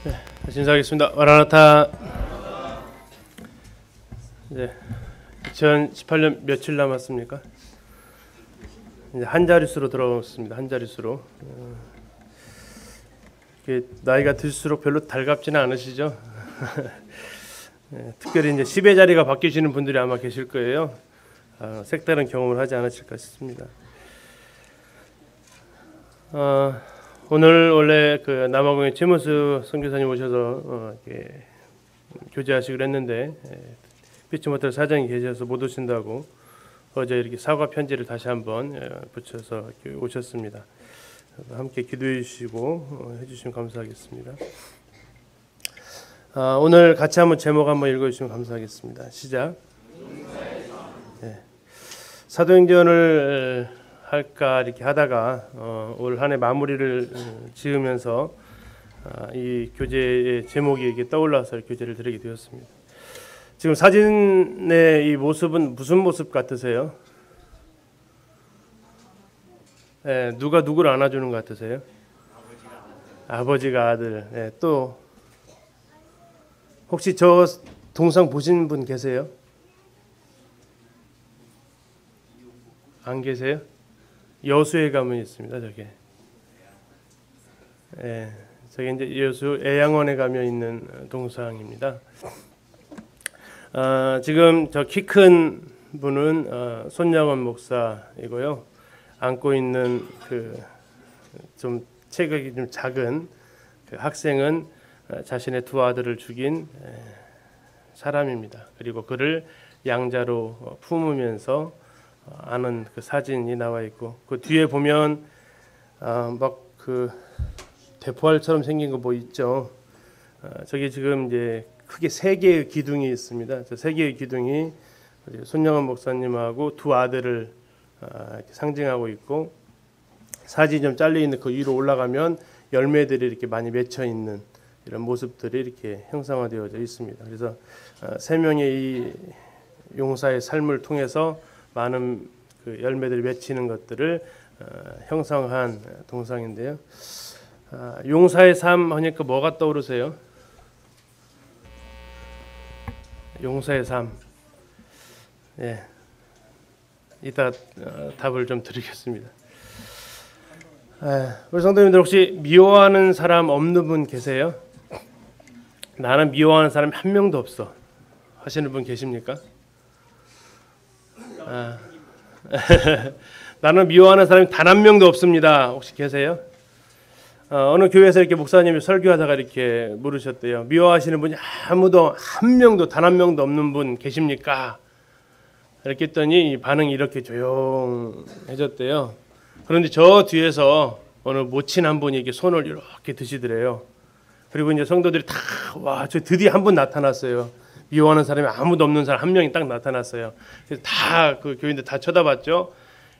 다시 인사하겠습니다. 마라나타. 이제 2018년 며칠 남았습니까? 이제 한 자릿수로 들어왔습니다. 한 자릿수로. 나이가 들수록 별로 달갑지는 않으시죠? 특별히 이제 10의 자리가 바뀌시는 분들이 아마 계실 거예요. 색다른 경험을 하지 않으실까 싶습니다. 오늘 원래 그 남아공의 최문수 선교사님 오셔서 교제하시기로 했는데 피치 모텔 사장이 계셔서 못 오신다고 어제 이렇게 사과 편지를 다시 한번 붙여서 오셨습니다. 함께 기도해 주시고 해주시면 감사하겠습니다. 오늘 같이 한번 제목 한번 읽어주시면 감사하겠습니다. 시작. 사도행전을 할까 이렇게 하다가 올 한 해 마무리를 지으면서 이 교재의 제목이 이렇게 떠올라서 교재를 드리게 되었습니다. 지금 사진의 이 모습은 무슨 모습 같으세요? 누가 누구를 안아주는 것 같으세요? 아버지가 아들. 또 혹시 저 동상 보신 분 계세요? 안 계세요? 여수에 가면 있습니다. 저게. 저게 이제 여수 애양원에 가면 있는 동상입니다. 지금 저 키 큰 분은 손양원 목사이고요. 안고 있는 그 좀 체격이 좀 작은 그 학생은 자신의 두 아들을 죽인 사람입니다. 그리고 그를 양자로 품으면서 아는 그 사진이 나와 있고 그 뒤에 보면 막 그 대포알처럼 생긴 거 뭐 있죠. 저기 지금 이제 크게 세 개의 기둥이 있습니다. 저 세 개의 기둥이 손영원 목사님하고 두 아들을 상징하고 있고 사진이 좀 잘려 있는 그 위로 올라가면 열매들이 이렇게 많이 맺혀 있는 이런 모습들이 이렇게 형상화되어져 있습니다. 그래서 세 명의 이 용사의 삶을 통해서 많은 그 열매들이 맺히는 것들을 형상한 동상인데요. 용사의 삶 하니까 뭐가 떠오르세요? 용사의 삶. 이따 답을 좀 드리겠습니다. 우리 성도님들 혹시 미워하는 사람 없는 분 계세요? 나는 미워하는 사람이 한 명도 없어 하시는 분 계십니까? 나는 미워하는 사람이 단 한 명도 없습니다. 혹시 계세요? 어느 교회에서 이렇게 목사님이 설교하다가 이렇게 물으셨대요. 미워하시는 분이 아무도 한 명도 단 한 명도 없는 분 계십니까? 이렇게 했더니 반응이 이렇게 조용해졌대요. 그런데 저 뒤에서 어느 모친 한 분이 이렇게 손을 이렇게 드시더래요. 그리고 이제 성도들이 다 와, 저 드디어 한 분 나타났어요. 미워하는 사람이 아무도 없는 사람 한 명이 딱 나타났어요. 그래서 다 그 교인들 다 쳐다봤죠.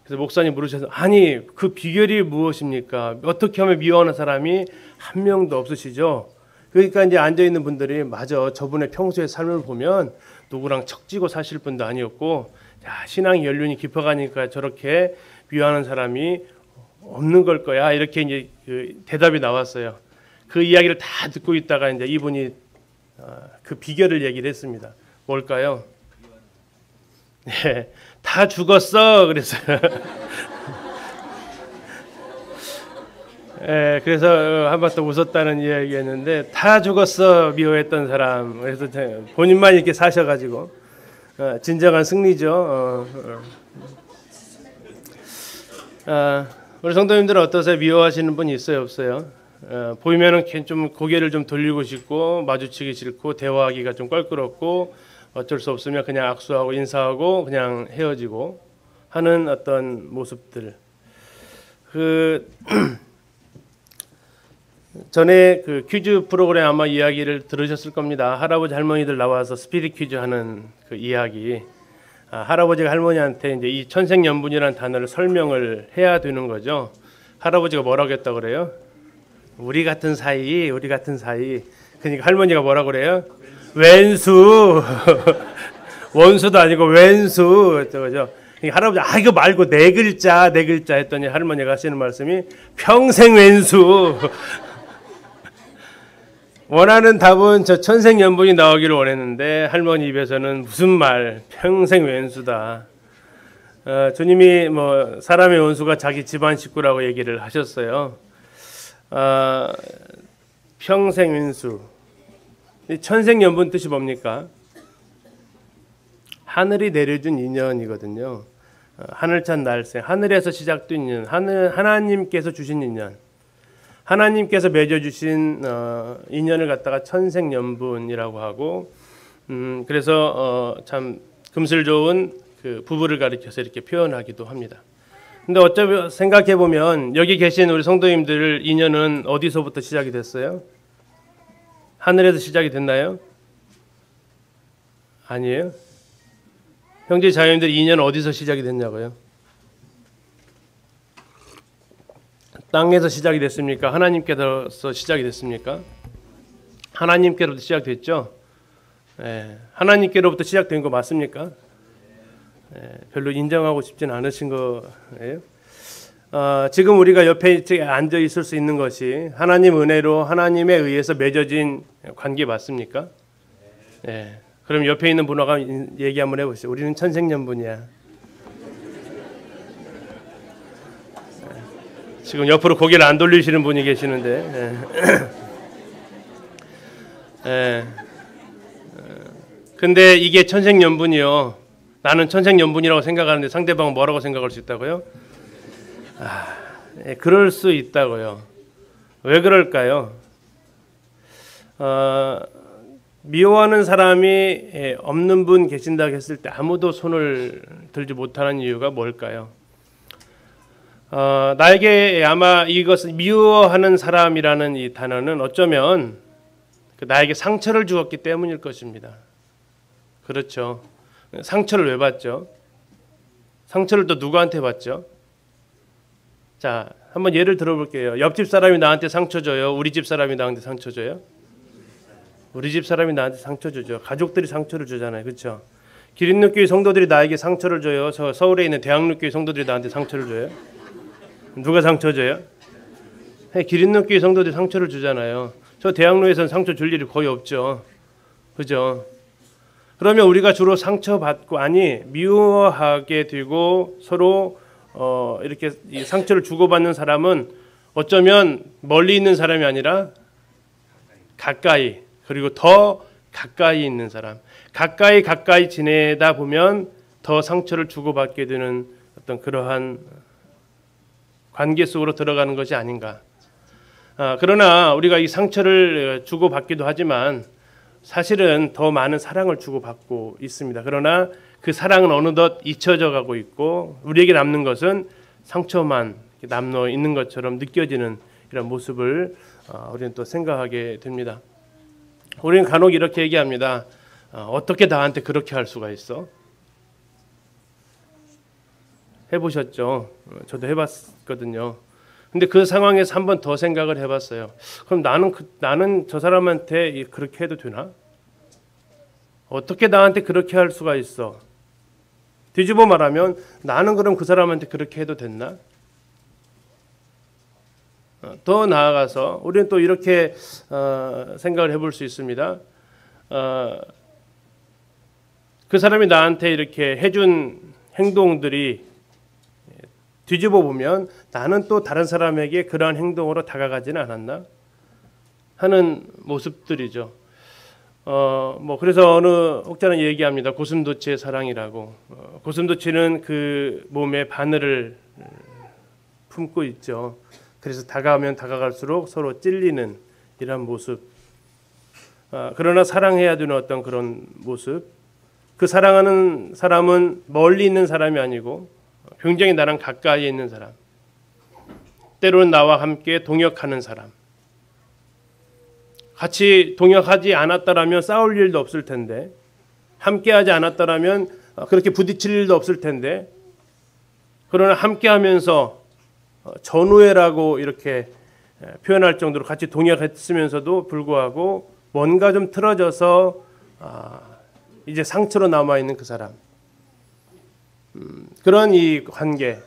그래서 목사님 물으셔서 아니 그 비결이 무엇입니까? 어떻게 하면 미워하는 사람이 한 명도 없으시죠? 그러니까 이제 앉아 있는 분들이 맞아 저분의 평소의 삶을 보면 누구랑 척지고 사실 분도 아니었고 신앙의 연륜이 깊어가니까 저렇게 미워하는 사람이 없는 걸 거야 이렇게 이제 그 대답이 나왔어요. 그 이야기를 다 듣고 있다가 이제 이분이 그 비결을 얘기를 했습니다. 뭘까요? 다 죽었어 그랬어요. 그래서 한번 또 웃었다는 이야기였는데 다 죽었어 미워했던 사람. 그래서 본인만 이렇게 사셔가지고 진정한 승리죠. 우리 성도님들은 어떠세요? 미워하시는 분이 있어요, 없어요? 보이면은 좀 고개를 좀 돌리고 싶고 마주치기 싫고 대화하기가 좀 껄끄럽고 어쩔 수 없으면 그냥 악수하고 인사하고 그냥 헤어지고 하는 어떤 모습들. 전에 그 퀴즈 프로그램 아마 이야기를 들으셨을 겁니다. 할아버지 할머니들 나와서 스피드 퀴즈 하는 그 이야기. 할아버지가 할머니한테 이제 이 천생연분이라는 단어를 설명을 해야 되는 거죠. 할아버지가 뭐라고 했다 그래요? 우리 같은 사이. 그러니까 할머니가 뭐라고 그래요? 왼수. 원수도 아니고 왼수. 그죠? 할아버지 이거 말고 네 글자 했더니 할머니가 하시는 말씀이 평생 왼수. 원하는 답은 저 천생연분이 나오기를 원했는데 할머니 입에서는 무슨 말 평생 왼수다. 주님이 뭐 사람의 원수가 자기 집안 식구라고 얘기를 하셨어요. 평생 왼수. 천생연분 뜻이 뭡니까? 하늘이 내려준 인연이거든요. 하늘찬 날생, 하늘에서 시작된 인연, 하나님께서 주신 인연, 하나님께서 맺어주신 인연을 갖다가 천생연분이라고 하고, 그래서 참 금슬 좋은 그 부부를 가리켜서 이렇게 표현하기도 합니다. 근데 어쩌면 생각해 보면 여기 계신 우리 성도님들 인연은 어디서부터 시작이 됐어요? 하늘에서 시작이 됐나요? 아니에요. 형제 자매님들 인연 어디서 시작이 됐냐고요? 땅에서 시작이 됐습니까? 하나님께서 시작이 됐습니까? 하나님께로부터 시작됐죠. 하나님께로부터 시작된 거 맞습니까? 별로 인정하고 싶지는 않으신 거예요. 지금 우리가 옆에 앉아 있을 수 있는 것이 하나님 은혜로 하나님에 의해서 맺어진 관계 맞습니까? 그럼 옆에 있는 분하고 얘기 한번 해보시죠. 우리는 천생연분이야. 지금 옆으로 고개를 안 돌리시는 분이 계시는데, 근데 이게 천생연분이요. 나는 천생연분이라고 생각하는데 상대방은 뭐라고 생각할 수 있다고요? 그럴 수 있다고요. 왜 그럴까요? 미워하는 사람이 없는 분 계신다고 했을 때 아무도 손을 들지 못하는 이유가 뭘까요? 나에게 아마 이것을 미워하는 사람이라는 이 단어는 어쩌면 나에게 상처를 주었기 때문일 것입니다. 그렇죠. 상처를 왜 받죠? 상처를 또 누구한테 받죠? 자, 한번 예를 들어볼게요. 옆집 사람이 나한테 상처 줘요? 우리 집 사람이 나한테 상처 줘요? 우리 집 사람이 나한테 상처 주죠. 가족들이 상처를 주잖아요. 그렇죠? 기린누교회 성도들이 나에게 상처를 줘요? 서울에 있는 대학누교회 성도들이 나한테 상처를 줘요? 누가 상처 줘요? 기린누교회 성도들이 상처를 주잖아요. 저 대학로에서는 상처 줄 일이 거의 없죠. 그죠? 그러면 우리가 주로 상처받고 미워하게 되고 서로 이렇게 이 상처를 주고받는 사람은 어쩌면 멀리 있는 사람이 아니라 가까이, 그리고 더 가까이 있는 사람, 가까이 지내다 보면 더 상처를 주고받게 되는 어떤 그러한 관계 속으로 들어가는 것이 아닌가. 그러나 우리가 이 상처를 주고받기도 하지만 사실은 더 많은 사랑을 주고받고 있습니다. 그러나 그 사랑은 어느덧 잊혀져 가고 있고 우리에게 남는 것은 상처만 남아 있는 것처럼 느껴지는 이런 모습을 우리는 또 생각하게 됩니다. 우리는 간혹 이렇게 얘기합니다. 어떻게 나한테 그렇게 할 수가 있어? 해보셨죠? 저도 해봤거든요. 근데 그 상황에서 한 번 더 생각을 해봤어요. 그럼 나는 저 사람한테 그렇게 해도 되나? 어떻게 나한테 그렇게 할 수가 있어? 뒤집어 말하면 나는 그럼 그 사람한테 그렇게 해도 됐나? 더 나아가서 우리는 또 이렇게 생각을 해볼 수 있습니다. 그 사람이 나한테 이렇게 해준 행동들이 뒤집어 보면 나는 또 다른 사람에게 그러한 행동으로 다가가지는 않았나 하는 모습들이죠. 그래서 어느 혹자는 얘기합니다. 고슴도치의 사랑이라고. 고슴도치는 그 몸에 바늘을 품고 있죠. 그래서 다가오면 다가갈수록 서로 찔리는 이런 모습. 그러나 사랑해야 되는 어떤 그런 모습. 그 사랑하는 사람은 멀리 있는 사람이 아니고 굉장히 나랑 가까이 있는 사람. 때로는 나와 함께 동역하는 사람. 같이 동역하지 않았다라면 싸울 일도 없을 텐데, 함께하지 않았다라면 그렇게 부딪힐 일도 없을 텐데, 그러나 함께하면서 전우애라고 이렇게 표현할 정도로 같이 동역했으면서도 불구하고 뭔가 좀 틀어져서 이제 상처로 남아 있는 그 사람. 그런 이 관계.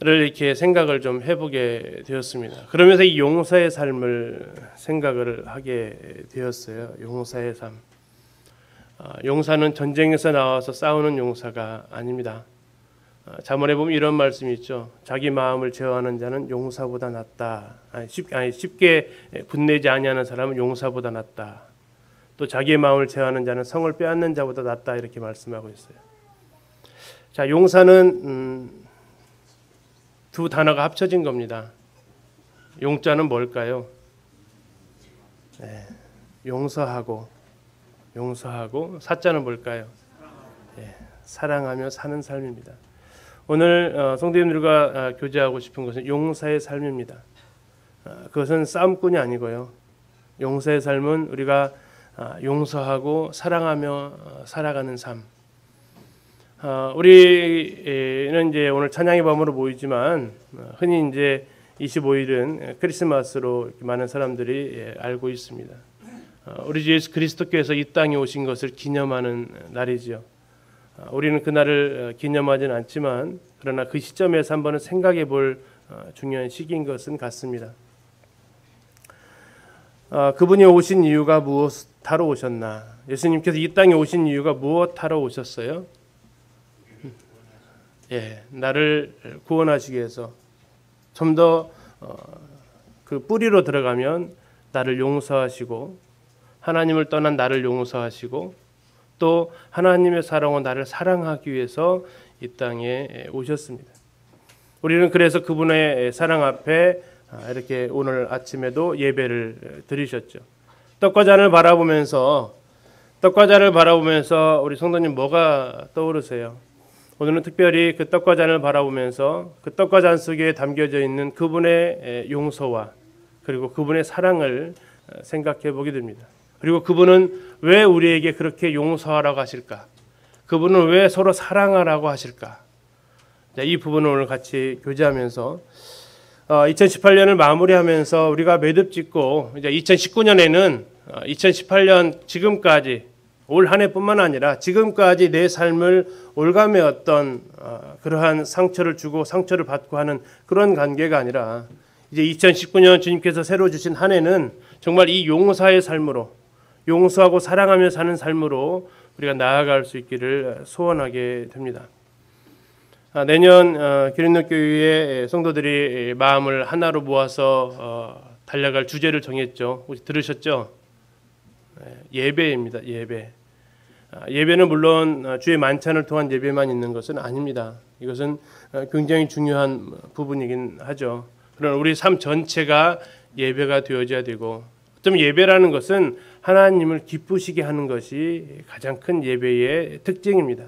이렇게 생각을 좀 해보게 되었습니다. 그러면서 이 용사의 삶을 생각을 하게 되었어요. 용사의 삶. 용사는 전쟁에서 나와서 싸우는 용사가 아닙니다. 잠언에 보면 이런 말씀이 있죠. 자기 마음을 제어하는 자는 용사보다 낫다. 쉽게 분내지 아니하는 사람은 용사보다 낫다. 또 자기의 마음을 제어하는 자는 성을 빼앗는 자보다 낫다. 이렇게 말씀하고 있어요. 자, 용사는 두 단어가 합쳐진 겁니다. 용자는 뭘까요? 네, 용서하고 사자는 뭘까요? 네, 사랑하며 사는 삶입니다. 오늘 성도님들과 교제하고 싶은 것은 용사의 삶입니다. 그것은 싸움꾼이 아니고요. 용사의 삶은 우리가 용서하고 사랑하며 살아가는 삶. 우리는 이제 오늘 찬양의 밤으로 모이지만 흔히 이제 25일은 크리스마스로 많은 사람들이 알고 있습니다. 우리 주 예수 그리스도께서 이 땅에 오신 것을 기념하는 날이지요. 우리는 그날을 기념하지는 않지만 그러나 그 시점에서 한번은 생각해 볼 중요한 시기인 것은 같습니다. 그분이 오신 이유가 무엇하러 오셨나? 예수님께서 이 땅에 오신 이유가 무엇하러 오셨어요? 나를 구원하시기 위해서 좀 더 그 뿌리로 들어가면 나를 용서하시고 하나님을 떠난 나를 용서하시고 또 하나님의 사랑은 나를 사랑하기 위해서 이 땅에 오셨습니다. 우리는 그래서 그분의 사랑 앞에 이렇게 오늘 아침에도 예배를 드리셨죠. 떡과 잔을 바라보면서 우리 성도님 뭐가 떠오르세요? 오늘은 특별히 그 떡과 잔을 바라보면서 그 떡과 잔 속에 담겨져 있는 그분의 용서와 그리고 그분의 사랑을 생각해 보게 됩니다. 그리고 그분은 왜 우리에게 그렇게 용서하라고 하실까? 그분은 왜 서로 사랑하라고 하실까? 이 부분을 오늘 같이 교제하면서 2018년을 마무리하면서 우리가 매듭 짓고 이제 2019년에는 2018년 지금까지 올 한 해뿐만 아니라 지금까지 내 삶을 올감의 어떤 그러한 상처를 주고 상처를 받고 하는 그런 관계가 아니라 이제 2019년 주님께서 새로 주신 한 해는 정말 이 용사의 삶으로 용서하고 사랑하며 사는 삶으로 우리가 나아갈 수 있기를 소원하게 됩니다. 내년 기린노교회의 성도들이 마음을 하나로 모아서 달려갈 주제를 정했죠. 혹시 들으셨죠? 예배입니다. 예배는 물론 주의 만찬을 통한 예배만 있는 것은 아닙니다. 이것은 굉장히 중요한 부분이긴 하죠. 그러나 우리 삶 전체가 예배가 되어져야 되고 좀 예배라는 것은 하나님을 기쁘시게 하는 것이 가장 큰 예배의 특징입니다.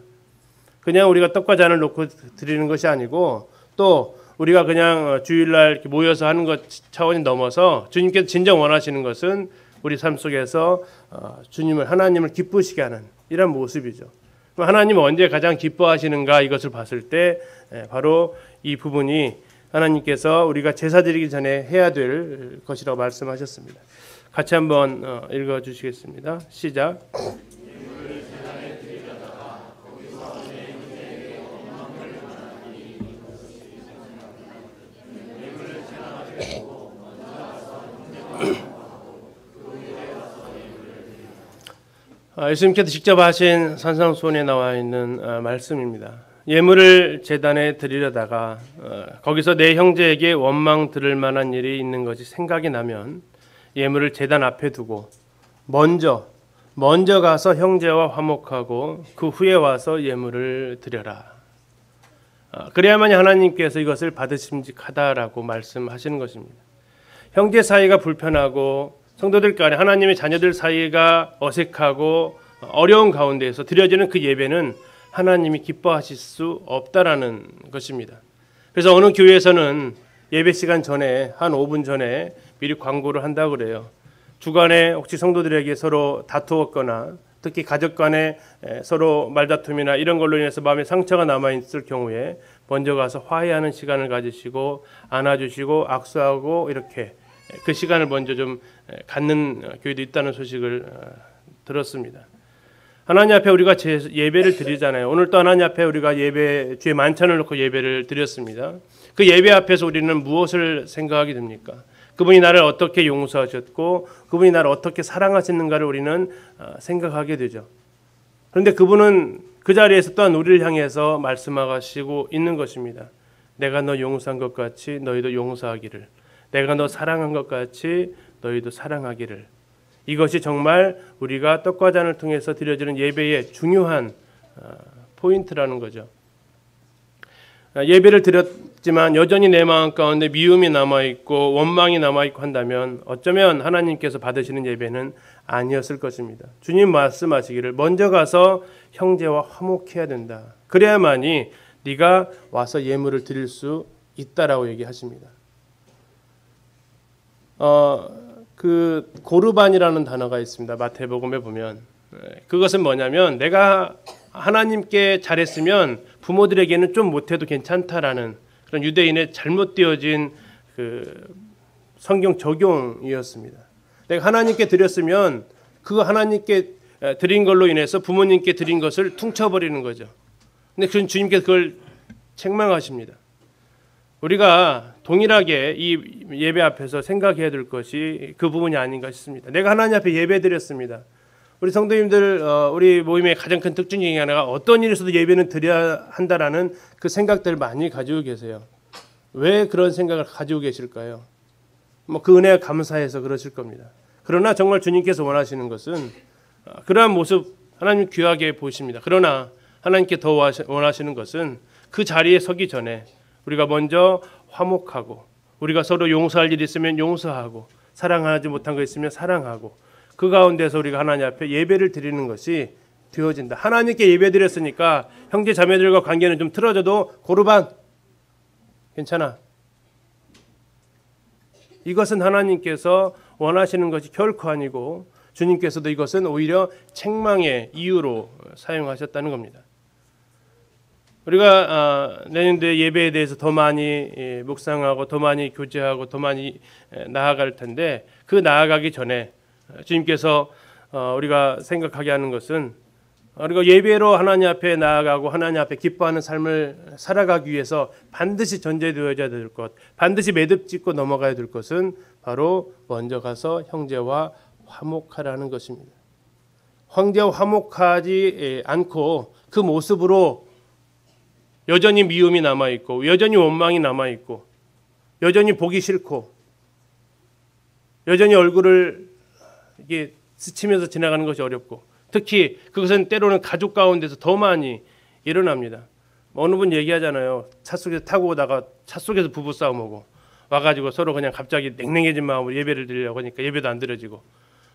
그냥 우리가 떡과 잔을 놓고 드리는 것이 아니고 또 우리가 그냥 주일날 이렇게 모여서 하는 것 차원이 넘어서 주님께서 진정 원하시는 것은 우리 삶 속에서 하나님을 기쁘시게 하는 이런 모습이죠. 하나님은 언제 가장 기뻐하시는가 이것을 봤을 때 바로 이 부분이 하나님께서 우리가 제사 드리기 전에 해야 될 것이라고 말씀하셨습니다. 같이 한번 읽어주시겠습니다. 시작. 예수님께서 직접 하신 산상수훈에 나와 있는 말씀입니다. 예물을 제단에 드리려다가 거기서 내 형제에게 원망 들을 만한 일이 있는 것이 생각이 나면 예물을 제단 앞에 두고 먼저 가서 형제와 화목하고 그 후에 와서 예물을 드려라. 그래야만 하나님께서 이것을 받으심직하다라고 말씀하시는 것입니다. 형제 사이가 불편하고 성도들 간에 하나님의 자녀들 사이가 어색하고 어려운 가운데에서 드려지는 그 예배는 하나님이 기뻐하실 수 없다라는 것입니다. 그래서 어느 교회에서는 예배 시간 전에 한 5분 전에 미리 광고를 한다고 그래요. 주간에 혹시 성도들에게 서로 다투었거나 특히 가족 간에 서로 말다툼이나 이런 걸로 인해서 마음에 상처가 남아있을 경우에 먼저 가서 화해하는 시간을 가지시고 안아주시고 악수하고 이렇게 그 시간을 먼저 좀 갖는 교회도 있다는 소식을 들었습니다. 하나님 앞에 우리가 예배를 드리잖아요. 오늘 또 하나님 앞에 우리가 주의 만찬을 놓고 예배를 드렸습니다. 그 예배 앞에서 우리는 무엇을 생각하게 됩니까? 그분이 나를 어떻게 용서하셨고 그분이 나를 어떻게 사랑하시는가를 우리는 생각하게 되죠. 그런데 그분은 그 자리에서 또한 우리를 향해서 말씀하시고 있는 것입니다. 내가 너 용서한 것 같이 너희도 용서하기를, 내가 너 사랑한 것 같이 너희도 사랑하기를. 이것이 정말 우리가 떡과 잔을 통해서 드려지는 예배의 중요한 포인트라는 거죠. 예배를 드렸지만 여전히 내 마음 가운데 미움이 남아있고 원망이 남아있고 한다면 어쩌면 하나님께서 받으시는 예배는 아니었을 것입니다. 주님 말씀하시기를 먼저 가서 형제와 화목해야 된다. 그래야만이 네가 와서 예물을 드릴 수 있다라고 얘기하십니다. 그 고르반이라는 단어가 있습니다. 마태복음에 보면 그것은 뭐냐면 내가 하나님께 잘했으면 부모들에게는 좀 못해도 괜찮다라는 그런 유대인의 잘못되어진 그 성경 적용이었습니다. 내가 하나님께 드렸으면 그 하나님께 드린 걸로 인해서 부모님께 드린 것을 퉁쳐버리는 거죠. 근데 그건 주님께서 그걸 책망하십니다. 우리가 동일하게 이 예배 앞에서 생각해야 될 것이 그 부분이 아닌가 싶습니다. 내가 하나님 앞에 예배 드렸습니다. 우리 성도님들 우리 모임의 가장 큰 특징 중에 하나가 어떤 일에서도 예배는 드려야 한다라는 그 생각들을 많이 가지고 계세요. 왜 그런 생각을 가지고 계실까요? 뭐 그 은혜가 감사해서 그러실 겁니다. 그러나 정말 주님께서 원하시는 것은 그러한 모습 하나님 귀하게 보십니다. 그러나 하나님께 더 원하시는 것은 그 자리에 서기 전에 우리가 먼저 화목하고 우리가 서로 용서할 일이 있으면 용서하고 사랑하지 못한 거 있으면 사랑하고 그 가운데서 우리가 하나님 앞에 예배를 드리는 것이 되어진다. 하나님께 예배 드렸으니까 형제 자매들과 관계는 좀 틀어져도 고르반 괜찮아. 이것은 하나님께서 원하시는 것이 결코 아니고 주님께서도 이것은 오히려 책망의 이유로 사용하셨다는 겁니다. 우리가 내년도에 예배에 대해서 더 많이 묵상하고 더 많이 교제하고 더 많이 나아갈 텐데 그 나아가기 전에 주님께서 우리가 생각하게 하는 것은 우리가 예배로 하나님 앞에 나아가고 하나님 앞에 기뻐하는 삶을 살아가기 위해서 반드시 전제되어야 될 것, 반드시 매듭 짓고 넘어가야 될 것은 바로 먼저 가서 형제와 화목하라는 것입니다. 형제와 화목하지 않고 그 모습으로 여전히 미움이 남아있고 여전히 원망이 남아있고 여전히 보기 싫고 여전히 얼굴을 이게 스치면서 지나가는 것이 어렵고 특히 그것은 때로는 가족 가운데서 더 많이 일어납니다. 어느 분 얘기하잖아요. 차 속에서 타고 오다가 차 속에서 부부싸움하고 와가지고 서로 그냥 갑자기 냉랭해진 마음으로 예배를 드리려고 하니까 예배도 안 드려지고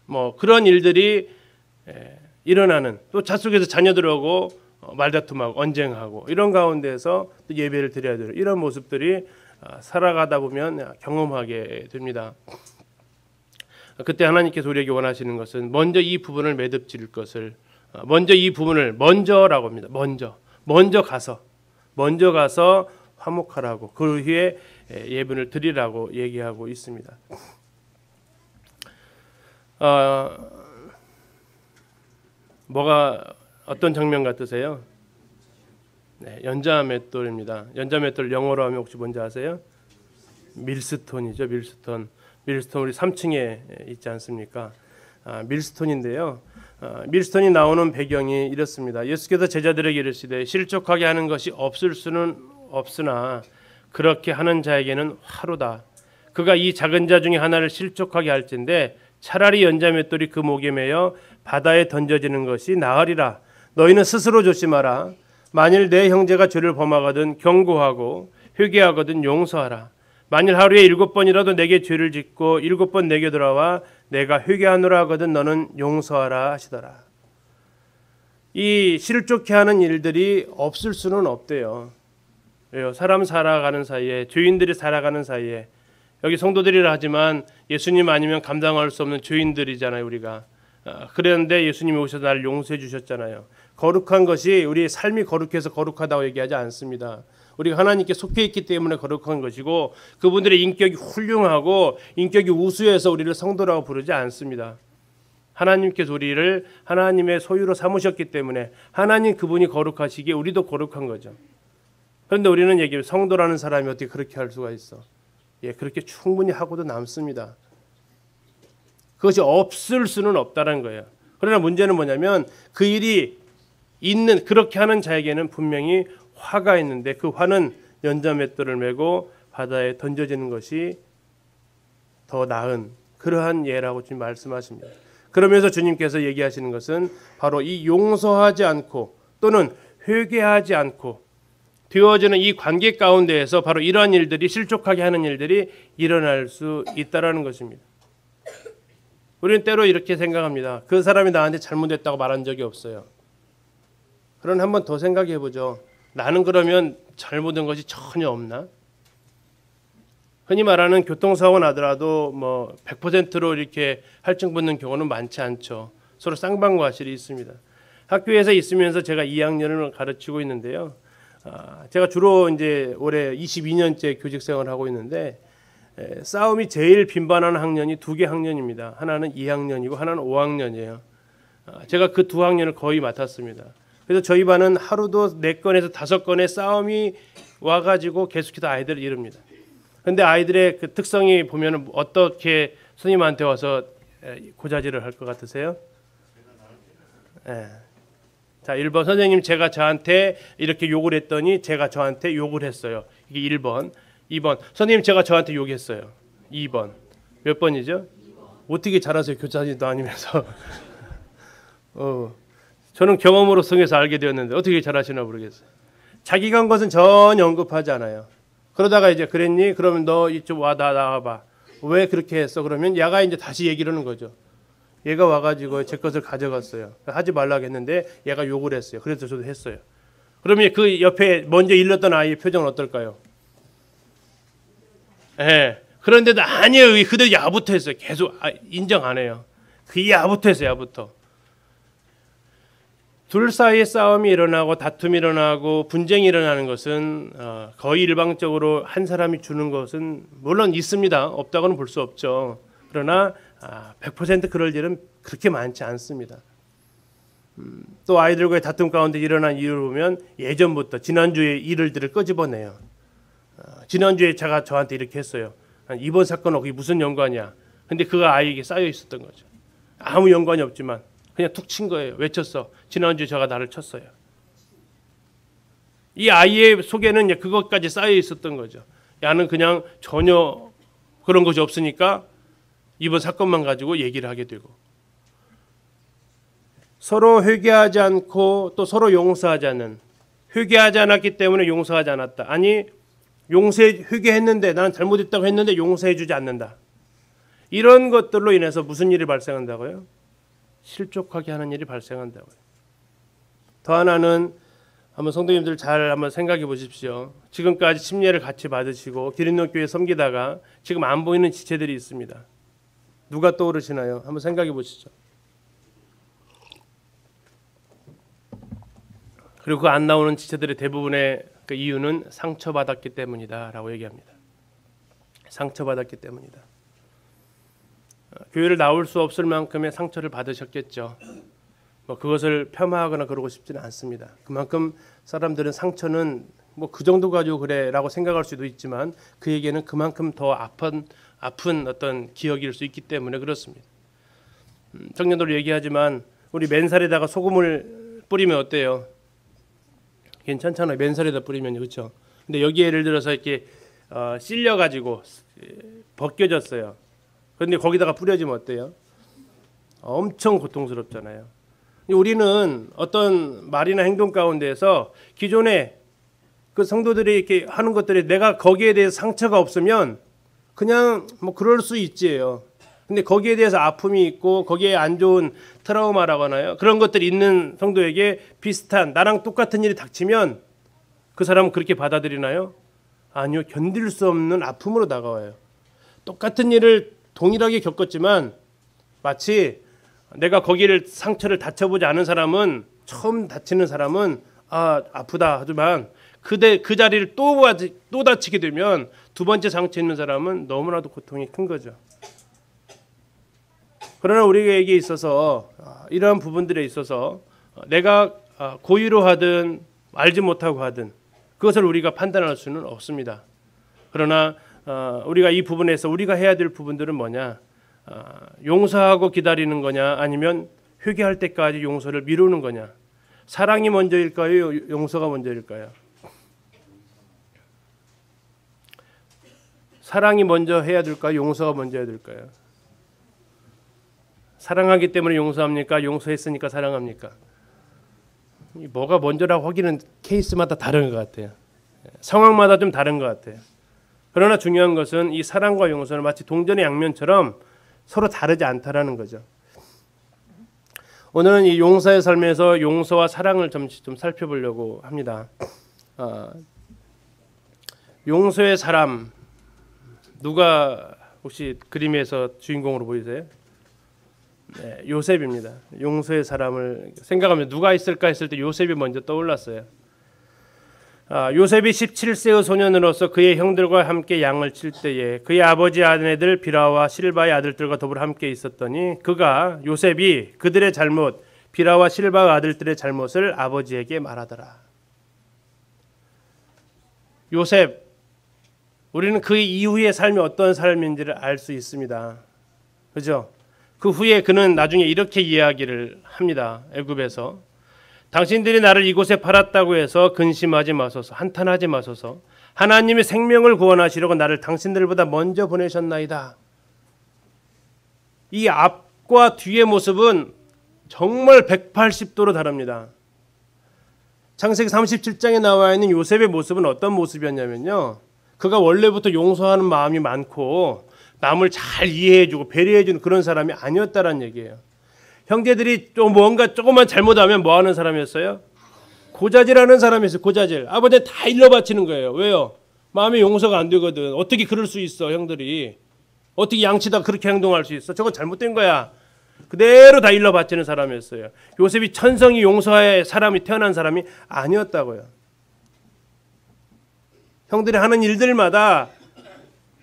뭐 그런 일들이 일어나는 또 차 속에서 자녀들하고 말다툼하고 언쟁하고 이런 가운데서 또 예배를 드려야 되는 이런 모습들이 살아가다 보면 경험하게 됩니다. 그때 하나님께서 우리에게 원하시는 것은 먼저 이 부분을 매듭 지을 것을 먼저 이 부분을 먼저라고 합니다. 먼저 가서 화목하라고 그 후에 예분을 드리라고 얘기하고 있습니다. 뭐가 어떤 장면 같으세요? 네, 연자맷돌입니다. 연자맷돌 영어로 하면 혹시 뭔지 아세요? 밀스톤이죠. 밀스톤 우리 3층에 있지 않습니까? 밀스톤인데요. 밀스톤이 나오는 배경이 이렇습니다. 예수께서 제자들에게 이르시되 실족하게 하는 것이 없을 수는 없으나 그렇게 하는 자에게는 화로다. 그가 이 작은 자 중에 하나를 실족하게 할진대 차라리 연자맷돌이 그 목에 매여 바다에 던져지는 것이 나으리라. 너희는 스스로 조심하라. 만일 내 형제가 죄를 범하거든 경고하고 회개하거든 용서하라. 만일 하루에 7번이라도 내게 죄를 짓고 7번 내게 돌아와 내가 회개하노라 하거든 너는 용서하라 하시더라. 이 실족해 하는 일들이 없을 수는 없대요. 왜요? 사람 살아가는 사이에 죄인들이 살아가는 사이에 여기 성도들이라 하지만 예수님 아니면 감당할 수 없는 죄인들이잖아요. 우리가 그랬는데 예수님이 오셔서 나를 용서해 주셨잖아요. 거룩한 것이 우리의 삶이 거룩해서 거룩하다고 얘기하지 않습니다. 우리가 하나님께 속해 있기 때문에 거룩한 것이고 그분들의 인격이 훌륭하고 인격이 우수해서 우리를 성도라고 부르지 않습니다. 하나님께서 우리를 하나님의 소유로 삼으셨기 때문에 하나님 그분이 거룩하시기에 우리도 거룩한 거죠. 그런데 우리는 얘기해요. 성도라는 사람이 어떻게 그렇게 할 수가 있어? 예, 그렇게 충분히 하고도 남습니다. 그것이 없을 수는 없다는 거예요. 그러나 문제는 뭐냐면 그 일이 있는 그렇게 하는 자에게는 분명히 화가 있는데 그 화는 연자맷돌을 메고 바다에 던져지는 것이 더 나은 그러한 예라고 지금 말씀하십니다. 그러면서 주님께서 얘기하시는 것은 바로 이 용서하지 않고 또는 회개하지 않고 되어지는 이 관계 가운데에서 바로 이러한 일들이 실족하게 하는 일들이 일어날 수 있다라는 것입니다. 우리는 때로 이렇게 생각합니다. 그 사람이 나한테 잘못했다고 말한 적이 없어요. 그럼 한번 더 생각해 보죠. 나는 그러면 잘못한 것이 전혀 없나? 흔히 말하는 교통사고 나더라도 뭐 100%로 이렇게 할증 붙는 경우는 많지 않죠. 서로 쌍방과실이 있습니다. 학교에서 있으면서 제가 2학년을 가르치고 있는데요. 제가 주로 이제 올해 22년째 교직 생활을 하고 있는데 싸움이 제일 빈번한 학년이 두 개 학년입니다. 하나는 2학년이고 하나는 5학년이에요. 제가 그 두 학년을 거의 맡았습니다. 그래서 저희 반은 하루도 4건에서 5건의 싸움이 와가지고 계속해서 아이들을 이룹니다. 그런데 아이들의 그 특성이 보면 어떻게 선생님한테 와서 고자질을 할 것 같으세요? 네. 자, 1번 선생님 제가 저한테 이렇게 욕을 했더니 제가 저한테 욕을 했어요. 이게 1번. 2번 선생님 제가 저한테 욕했어요. 2번. 몇 번이죠? 2번. 어떻게 잘하세요? 교사님도 아니면서. 저는 경험으로 통해서 알게 되었는데 어떻게 잘하시나 모르겠어요. 자기가 한 것은 전혀 언급하지 않아요. 그러다가 이제 그랬니? 그러면 너 이쪽 나와봐. 왜 그렇게 했어? 그러면 얘가 이제 다시 얘기를 하는 거죠. 얘가 와가지고 제 것을 가져갔어요. 하지 말라고 했는데 얘가 욕을 했어요. 그래서 저도 했어요. 그러면 그 옆에 먼저 일렀던 아이의 표정은 어떨까요? 예. 그런데도 아니에요. 그대로 야부터 했어요. 계속 인정 안 해요. 그 야부터 했어요. 야부터. 둘 사이에 싸움이 일어나고 다툼이 일어나고 분쟁이 일어나는 것은 거의 일방적으로 한 사람이 주는 것은 물론 있습니다. 없다고는 볼 수 없죠. 그러나 100% 그럴 일은 그렇게 많지 않습니다. 또 아이들과의 다툼 가운데 일어난 이유를 보면 예전부터 지난주에 일들을 끄집어내요. 지난주에 제가 저한테 이렇게 했어요. 이번 사건하고 그게 무슨 연관이야. 근데 그가 아이에게 쌓여 있었던 거죠. 아무 연관이 없지만 그냥 툭 친 거예요. 외쳤어. 지난주에 저가 나를 쳤어요. 이 아이의 속에는 그것까지 쌓여 있었던 거죠. 야는 그냥 전혀 그런 것이 없으니까 이번 사건만 가지고 얘기를 하게 되고 서로 회개하지 않고 또 서로 용서하지 않는 회개하지 않았기 때문에 용서하지 않았다. 아니 회개했는데 나는 잘못했다고 했는데 용서해주지 않는다. 이런 것들로 인해서 무슨 일이 발생한다고요? 실족하게 하는 일이 발생한다고요. 더 하나는 한번 성도님들 잘 한번 생각해 보십시오. 지금까지 침례를 같이 받으시고 기린노교회 섬기다가 지금 안 보이는 지체들이 있습니다. 누가 떠오르시나요? 한번 생각해 보시죠. 그리고 그 안 나오는 지체들의 대부분의 그 이유는 상처받았기 때문이다라고 얘기합니다. 상처받았기 때문이다. 교회를 나올 수 없을 만큼의 상처를 받으셨겠죠. 뭐 그것을 폄하하거나 그러고 싶지는 않습니다. 그만큼 사람들은 상처는 뭐 그 정도 가지고 그래라고 생각할 수도 있지만 그에게는 그만큼 더 아픈 어떤 기억일 수 있기 때문에 그렇습니다. 청년들 얘기하지만 우리 맨살에다가 소금을 뿌리면 어때요? 괜찮잖아요. 맨살에다 뿌리면 그렇죠. 근데 여기 예를 들어서 이렇게 쓸려 가지고 벗겨졌어요. 그런데 거기다가 뿌려지면 어때요? 엄청 고통스럽잖아요. 우리는 어떤 말이나 행동 가운데에서 기존에 그 성도들이 이렇게 하는 것들이 내가 거기에 대해서 상처가 없으면 그냥 뭐 그럴 수 있지요. 근데 거기에 대해서 아픔이 있고 거기에 안 좋은 트라우마라고 하나요? 그런 것들이 있는 성도에게 비슷한 나랑 똑같은 일이 닥치면 그 사람은 그렇게 받아들이나요? 아니요. 견딜 수 없는 아픔으로 다가와요. 똑같은 일을 동일하게 겪었지만 마치 내가 거기를 상처를 다쳐보지 않은 사람은 처음 다치는 사람은 아프다 하지만 그 자리를 또 다치게 되면 두 번째 상처 있는 사람은 너무나도 고통이 큰 거죠. 그러나 우리에게 있어서 이러한 부분들에 있어서 내가 고의로 하든 알지 못하고 하든 그것을 우리가 판단할 수는 없습니다. 그러나 우리가 이 부분에서 우리가 해야 될 부분들은 뭐냐? 용서하고 기다리는 거냐, 아니면 회개할 때까지 용서를 미루는 거냐? 사랑이 먼저일까요? 용서가 먼저일까요? 사랑이 먼저 해야 될까요? 용서가 먼저 해야 될까요? 사랑하기 때문에 용서합니까? 용서했으니까 사랑합니까? 뭐가 먼저라고 하기는 케이스마다 다른 것 같아요. 상황마다 좀 다른 것 같아요. 그러나 중요한 것은 이 사랑과 용서는 마치 동전의 양면처럼 서로 다르지 않다라는 거죠. 오늘은 이 용서의 삶에서 용서와 사랑을 좀 살펴보려고 합니다. 용서의 사람, 누가 혹시 그림에서 주인공으로 보이세요? 네, 요셉입니다. 용서의 사람을 생각하면 누가 있을까 했을 때 요셉이 먼저 떠올랐어요. 요셉이 17세의 소년으로서 그의 형들과 함께 양을 칠 때에 그의 아버지 아내들 비라와 실바의 아들들과 더불어 함께 있었더니 요셉이 그들의 잘못, 비라와 실바의 아들들의 잘못을 아버지에게 말하더라. 요셉, 우리는 그 이후의 삶이 어떤 삶인지를 알 수 있습니다. 그죠? 그 후에 그는 나중에 이렇게 이야기를 합니다. 애굽에서 당신들이 나를 이곳에 팔았다고 해서 근심하지 마소서, 한탄하지 마소서. 하나님이 생명을 구원하시려고 나를 당신들보다 먼저 보내셨나이다. 이 앞과 뒤의 모습은 정말 180도로 다릅니다. 창세기 37장에 나와 있는 요셉의 모습은 어떤 모습이었냐면요, 그가 원래부터 용서하는 마음이 많고 남을 잘 이해해주고 배려해주는 그런 사람이 아니었다라는 얘기예요. 형제들이 좀 뭔가 조금만 잘못하면 뭐 하는 사람이었어요? 고자질하는 사람이었어요. 고자질. 아버지는 다 일러 바치는 거예요. 왜요? 마음에 용서가 안 되거든. 어떻게 그럴 수 있어, 형들이. 어떻게 양치다 그렇게 행동할 수 있어? 저건 잘못된 거야. 그대로 다 일러 바치는 사람이었어요. 요셉이 천성이 용서의 사람이 태어난 사람이 아니었다고요. 형들이 하는 일들마다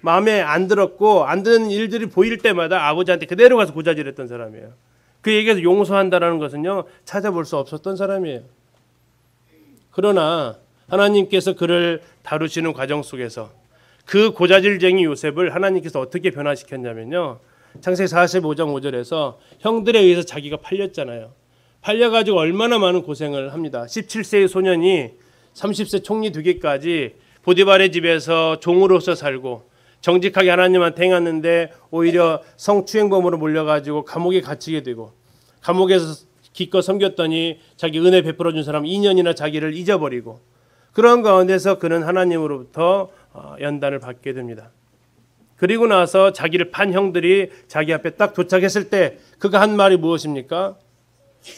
마음에 안 들었고 안 드는 일들이 보일 때마다 아버지한테 그대로 가서 고자질했던 사람이에요. 그 얘기에서 용서한다라는 것은요, 찾아볼 수 없었던 사람이에요. 그러나 하나님께서 그를 다루시는 과정 속에서 그 고자질쟁이 요셉을 하나님께서 어떻게 변화시켰냐면요, 창세기 45장 5절에서 형들에 의해서 자기가 팔렸잖아요. 팔려가지고 얼마나 많은 고생을 합니다. 17세의 소년이 30세 총리 되기까지 보디발의 집에서 종으로서 살고 정직하게 하나님한테 행했는데 오히려 성추행범으로 몰려가지고 감옥에 갇히게 되고, 감옥에서 기껏 섬겼더니 자기 은혜 베풀어 준 사람 2년이나 자기를 잊어버리고, 그런 가운데서 그는 하나님으로부터 연단을 받게 됩니다. 그리고 나서 자기를 판 형들이 자기 앞에 딱 도착했을 때 그가 한 말이 무엇입니까?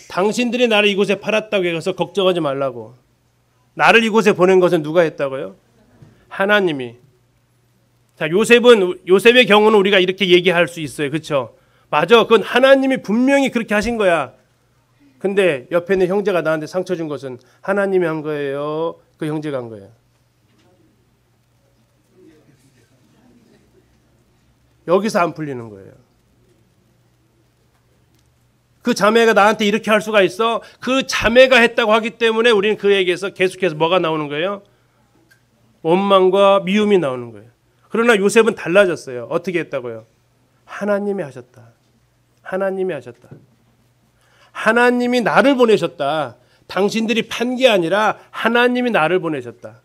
당신들이 나를 이곳에 팔았다고 해서 걱정하지 말라고. 나를 이곳에 보낸 것은 누가 했다고요? 하나님이. 자, 요셉의 경우는 우리가 이렇게 얘기할 수 있어요. 그렇죠? 맞아. 그건 하나님이 분명히 그렇게 하신 거야. 근데 옆에 있는 형제가 나한테 상처 준 것은 하나님이 한 거예요? 그 형제가 한 거예요? 여기서 안 풀리는 거예요. 그 자매가 나한테 이렇게 할 수가 있어? 그 자매가 했다고 하기 때문에 우리는 그에게서 계속해서 뭐가 나오는 거예요? 원망과 미움이 나오는 거예요. 그러나 요셉은 달라졌어요. 어떻게 했다고요? 하나님이 하셨다. 하나님이 하셨다. 하나님이 나를 보내셨다. 당신들이 판 게 아니라 하나님이 나를 보내셨다.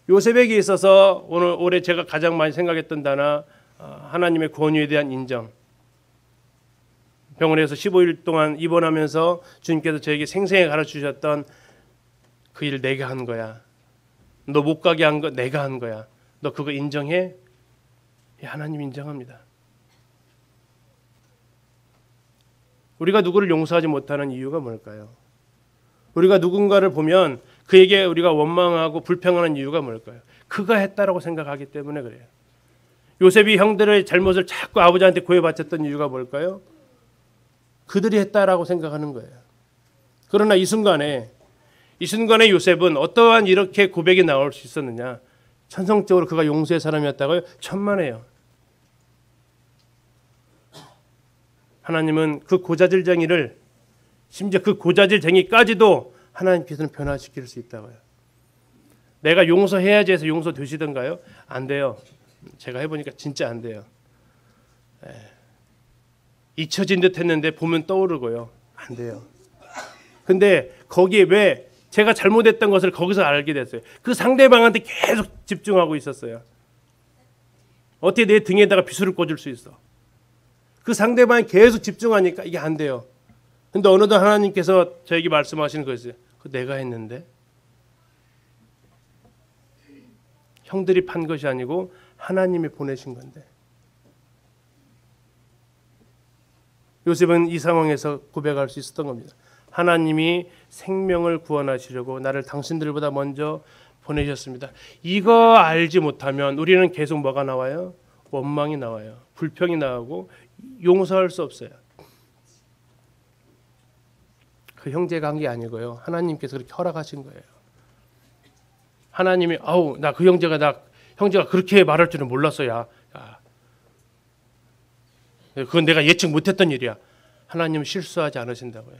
요셉에게 있어서 올해 제가 가장 많이 생각했던 단어, 하나님의 권위에 대한 인정. 병원에서 15일 동안 입원하면서 주님께서 저에게 생생히 가르치셨던 그 일 내가 한 거야. 너 못 가게 한 거 내가 한 거야. 너 그거 인정해? 예, 하나님 인정합니다. 우리가 누구를 용서하지 못하는 이유가 뭘까요? 우리가 누군가를 보면 그에게 우리가 원망하고 불평하는 이유가 뭘까요? 그가 했다라고 생각하기 때문에 그래요. 요셉이 형들의 잘못을 자꾸 아버지한테 고해바쳤던 이유가 뭘까요? 그들이 했다라고 생각하는 거예요. 그러나 이 순간에 요셉은 어떠한 이렇게 고백이 나올 수 있었느냐? 천성적으로 그가 용서의 사람이었다고요? 천만에요. 하나님은 그 고자질쟁이를, 심지어 그 고자질쟁이까지도 하나님께서는 변화시킬 수 있다고요. 내가 용서해야지 해서 용서되시던가요? 안 돼요. 제가 해보니까 진짜 안 돼요. 잊혀진 듯 했는데 보면 떠오르고요. 안 돼요. 근데 거기에 왜 제가 잘못했던 것을 거기서 알게 됐어요. 그 상대방한테 계속 집중하고 있었어요. 어떻게 내 등에다가 비수를 꽂을 수 있어? 그 상대방이 계속 집중하니까 이게 안 돼요. 근데 어느덧 하나님께서 저에게 말씀하시는 거였어요. 그 내가 했는데? 형들이 판 것이 아니고 하나님이 보내신 건데. 요셉은 이 상황에서 고백할 수 있었던 겁니다. 하나님이 생명을 구원하시려고 나를 당신들보다 먼저 보내셨습니다. 이거 알지 못하면 우리는 계속 뭐가 나와요? 원망이 나와요. 불평이 나오고 용서할 수 없어요. 그 형제가 한 게 아니고요. 하나님께서 그렇게 허락하신 거예요. 하나님이 아우 나 그 형제가 그렇게 말할 줄은 몰랐어. 야. 그건 내가 예측 못했던 일이야. 하나님은 실수하지 않으신다고요.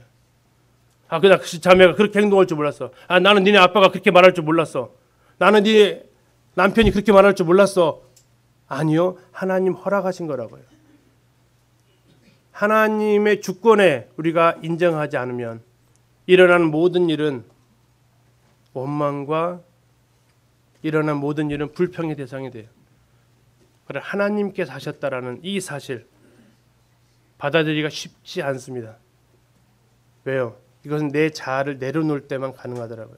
그냥 그 자매가 그렇게 행동할 줄 몰랐어. 나는 니네 아빠가 그렇게 말할 줄 몰랐어. 나는 네 남편이 그렇게 말할 줄 몰랐어. 아니요. 하나님 허락하신 거라고요. 하나님의 주권에 우리가 인정하지 않으면 일어나는 모든 일은 원망과 일어난 모든 일은 불평의 대상이 돼요. 그래 하나님께서 하셨다라는 이 사실 받아들이기가 쉽지 않습니다. 왜요? 이것은 내 자아를 내려놓을 때만 가능하더라고요.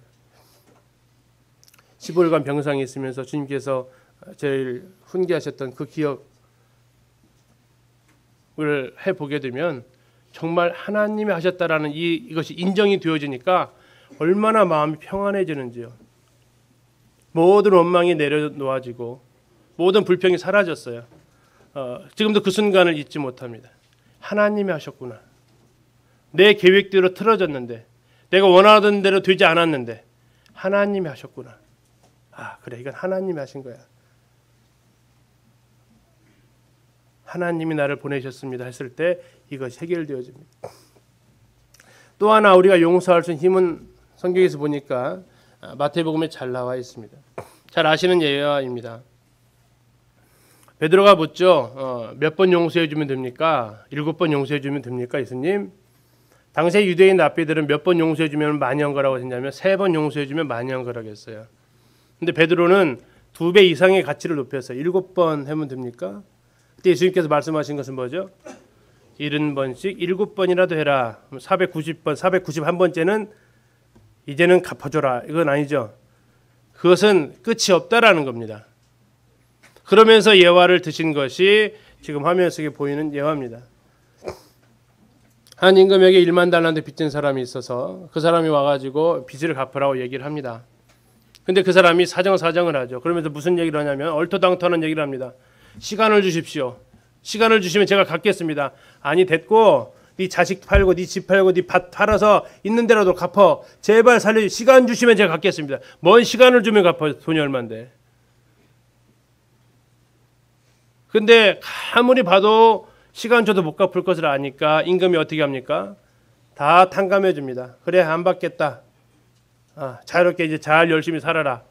15일간 병상에 있으면서 주님께서 제일 훈계하셨던 그 기억을 해보게 되면 정말 하나님이 하셨다라는 이것이 인정이 되어지니까 얼마나 마음이 평안해지는지요. 모든 원망이 내려놓아지고 모든 불평이 사라졌어요. 지금도 그 순간을 잊지 못합니다. 하나님이 하셨구나. 내 계획대로 틀어졌는데 내가 원하던 대로 되지 않았는데 하나님이 하셨구나. 그래 이건 하나님이 하신 거야. 하나님이 나를 보내셨습니다 했을 때 이것이 해결되어집니다. 또 하나 우리가 용서할 수 있는 힘은 성경에서 보니까 마태복음에 잘 나와 있습니다. 잘 아시는 예화입니다. 베드로가 묻죠. 몇 번 용서해 주면 됩니까? 7번 용서해 주면 됩니까? 예수님. 당시에 유대인 랍비들은 몇 번 용서해 주면 많이 한 거라고 했냐면 3번 용서해 주면 많이 한 거라고 했어요. 근데 베드로는 2배 이상의 가치를 높였어요. 7번 하면 됩니까? 그때 예수님께서 말씀하신 것은 뭐죠? 70번씩 7번이라도 해라. 490번, 491번째는 이제는 갚아줘라. 이건 아니죠. 그것은 끝이 없다라는 겁니다. 그러면서 예화를 드신 것이 지금 화면 속에 보이는 예화입니다. 한 임금에게 1만 달란트 빚진 사람이 있어서 그 사람이 와가지고 빚을 갚으라고 얘기를 합니다. 근데 그 사람이 사정을 하죠. 그러면서 무슨 얘기를 하냐면 얼토당토하는 얘기를 합니다. 시간을 주십시오. 시간을 주시면 제가 갚겠습니다. 아니 됐고 네 자식 팔고 네 집 팔고 네 밭 팔아서 있는 대로도 갚어. 제발 살려. 시간 주시면 제가 갚겠습니다. 뭔 시간을 주면 갚아. 돈이 얼만데. 근데 아무리 봐도 시간 줘도 못 갚을 것을 아니까 임금이 어떻게 합니까? 다 탕감해 줍니다. 그래 안 받겠다. 자유롭게 이제 잘 열심히 살아라.